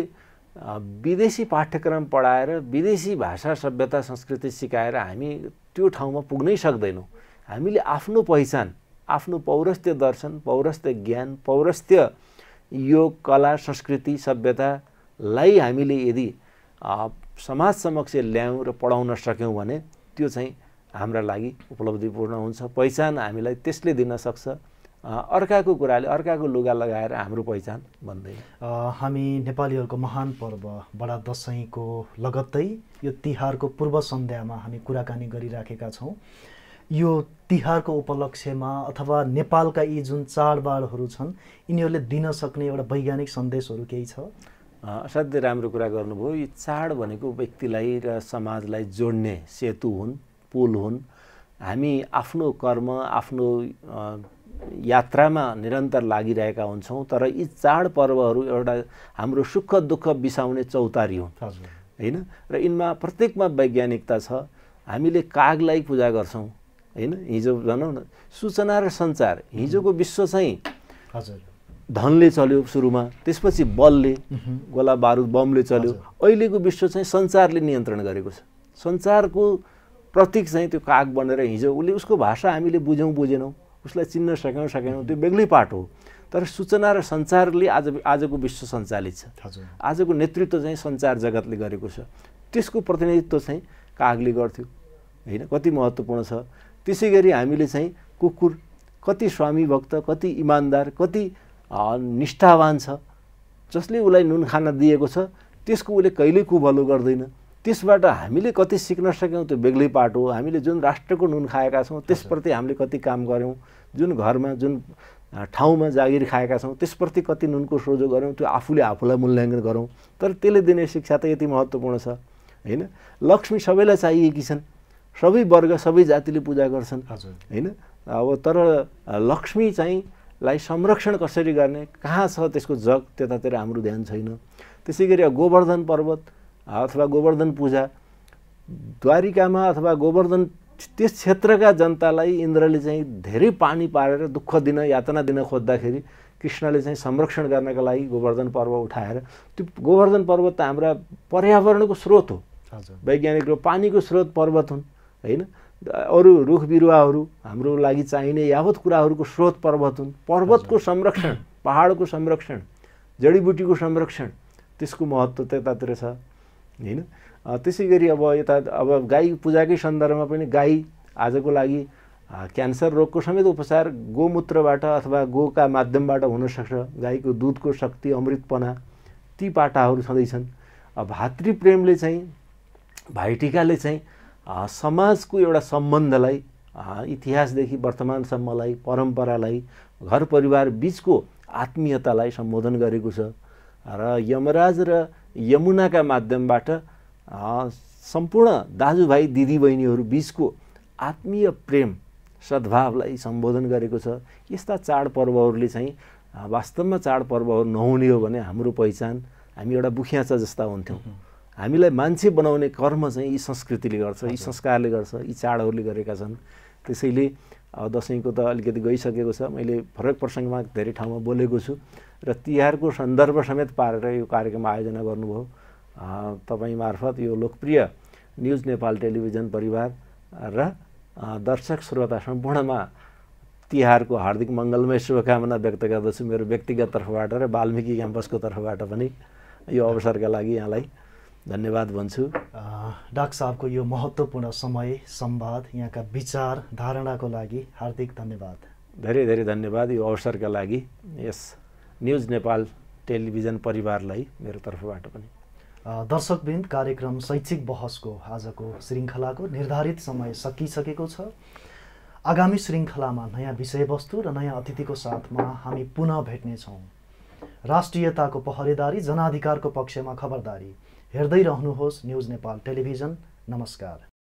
विदेशी पाठ्यक्रम पढाएर विदेशी भाषा, सभ्यता, संस्कृति सिकाएर हामी त्यो ठाउँमा पुग्नै सक्दैनौँ। हामीले आफ्नो पहिचान, आफ्नो पौरस्त्य दर्शन, पौरस्त्य ज्ञान, पौरस्त्य यो कला, संस्कृति, सभ्यतालाई हामीले यदि समाज समक्ष ल्यायौँ र पढाउन सक्यौँ भने त्यो चाहिँ हाम्रा लागि उपलब्धिपूर्ण हुन्छ। पहिचान हामीलाई त्यसले दिन सक्छ। अर्काको कुराले, अर्काको लुगा लगाएर हाम्रो पहिचान बन्दैन। हामी नेपालीहरूको महान पर्व बडा दसैँको लगत्तै यो तिहारको पूर्व सन्ध्यामा हामी कुराकानी गरिराखेका छौँ। यो तिहारको उपलक्ष्यमा अथवा नेपालका यी जुन चाडबाडहरू छन् यिनीहरूले दिन सक्ने एउटा वैज्ञानिक सन्देशहरू केही छ? असाध्यै राम्रो कुरा गर्नुभयो। यी चाड भनेको व्यक्तिलाई र समाजलाई जोड्ने सेतु हुन्, पुल हुन्। हामी आफ्नो कर्म, आफ्नो यात्रामा निरन्तर लागिरहेका हुन्छौँ, तर यी चाडपर्वहरू एउटा हाम्रो सुख दुःख बिसाउने चौतारी हुन् हैन। र यिनमा प्रत्येकमा वैज्ञानिकता छ। हामीले कागलाई पूजा गर्छौँ हैन। हिजो भनौँ न सूचना र सञ्चार, हिजोको विश्व चाहिँ धनले चल्यो सुरुमा, त्यसपछि बलले, गोला बारुद बमले चल्यो। अहिलेको विश्व चाहिँ सञ्चारले नियन्त्रण गरेको छ। सञ्चारको प्रतीक चाहिँ त्यो काग बनेर हिजो उसको भाषा हामीले बुझेनौँ, उसलाई चिन्न सकेनौँ, त्यो बेग्लै पाठ हो। तर सूचना र सञ्चारले आजको विश्व सञ्चालित छ। आजको नेतृत्व चाहिँ सञ्चार जगतले गरेको छ। त्यसको प्रतिनिधित्व चाहिँ कागले गर्थ्यो हैन। कति महत्त्वपूर्ण छ। त्यसै गरी हामीले चाहिँ कुकुर कति स्वामी भक्त, कति इमान्दार, कति निष्ठावान छ, जसले उसलाई नुन खान दिएको छ त्यसको उसले कहिल्यै कुभलो गर्दैन। त्यसबाट हामीले कति सिक्न सक्यौँ त्यो बेग्लै पाठ हो। हामीले जुन राष्ट्रको नुन खाएका छौँ त्यसप्रति हामीले कति काम गऱ्यौँ, जुन घरमा जुन ठाउँमा जागिर खाएका छौँ त्यसप्रति कति नुनको सोझो गऱ्यौँ, त्यो आफूलाई मूल्याङ्कन गरौँ। तर त्यसले दिने शिक्षा त यति महत्त्वपूर्ण छ हैन। लक्ष्मी सबैलाई चाहिएकी छन्, सबै वर्ग, सबै जातिले पूजा गर्छन् हैन। अब तर लक्ष्मी चाहिँ लाई संरक्षण कसरी गर्ने, कहाँ छ त्यसको जग, त्यतातिर हाम्रो ध्यान छैन। त्यसै गरी गोवर्धन पर्वत अथवा गोवर्धन पूजा द्वारिकामा अथवा गोवर्धन त्यस क्षेत्रका जनतालाई इन्द्रले चाहिँ धेरै पानी पारेर दुःख दिन यातना दिन खोज्दाखेरि कृष्णले चाहिँ संरक्षण गर्नका लागि गोवर्धन पर्व उठाएर त्यो गोवर्धन पर्वत त हाम्रा पर्यावरणको स्रोत हो वैज्ञानिक रूप पानीको स्रोत पर्वत हुन् हैन अरू रुख बिरुवाहरू हाम्रो लागि चाहिने यावत कुराहरूको स्रोत पर्वत हुन् पर्वतको संरक्षण पहाडको संरक्षण जडीबुटीको संरक्षण त्यसको महत्त्व त्यतातिर छ हैन त्यसै गरी अब यता अब गाई पूजाकै सन्दर्भमा पनि गाई आजको लागि क्यान्सर रोगको समेत उपचार गोमूत्रबाट अथवा गोका माध्यमबाट हुन सक्छ गाईको दुधको शक्ति अमृतपना ती पाटाहरू छँदैछन् भातृप्रेमले चाहिँ भाइटिकाले चाहिँ समाजको एउटा सम्बन्धलाई इतिहासदेखि वर्तमानसम्मलाई परम्परालाई घर परिवार बीचको आत्मीयतालाई सम्बोधन गरेको छ र यमराज र यमुनाका माध्यमबाट सम्पूर्ण दाजुभाइ दिदीबहिनीहरू बीचको आत्मीय प्रेम सद्भावलाई सम्बोधन गरेको छ। यस्ता चाडपर्वहरूले चाहिँ वास्तवमा चाडपर्वहरू नहुने हो भने हाम्रो पहिचान हामी एउटा बुख्याचा जस्ता हुन्थ्यौँ। हामीलाई मान्छे बनाउने कर्म चाहिँ यी संस्कृतिले गर्छ, यी संस्कारले गर्छ, यी चाडहरूले गरेका छन्। त्यसैले दसैँको त अलिकति गइसकेको छ, मैले फरक प्रसङ्गमा धेरै ठाउँमा बोलेको छु र तिहारको सन्दर्भ समेत पारेर यो कार्यक्रम आयोजना गर्नुभयो। तपाईँ मार्फत यो लोकप्रिय न्युज नेपाल टेलिभिजन परिवार र दर्शक श्रोता सम्पूर्णमा तिहारको हार्दिक मङ्गलमय शुभकामना व्यक्त गर्दछु मेरो व्यक्तिगत तर्फबाट र वाल्मीकि क्याम्पसको तर्फबाट पनि यो अवसरका लागि यहाँलाई धन्यवाद भन्छु। डाक्टर साहबको यो महत्त्वपूर्ण समय संवाद यहाँका विचार धारणाको लागि हार्दिक धन्यवाद। धेरै धेरै धन्यवाद यो अवसरका लागि यस न्युज नेपाल टेलिभिजन परिवारलाई मेरो तर्फबाट पनि। दर्शकवृन्द, कार्यक्रम शैक्षिक बहसको आजको श्रृङ्खलाको निर्धारित समय सकिसकेको छ। आगामी श्रृङ्खलामा नयाँ विषयवस्तु र नयाँ अतिथिको साथमा हामी पुनः भेट्नेछौँ। राष्ट्रियताको पहरेदारी, जनाधिकारको पक्षमा खबरदारी। हेर्दै रहनुहोस् न्युज नेपाल टेलिभिजन। नमस्कार।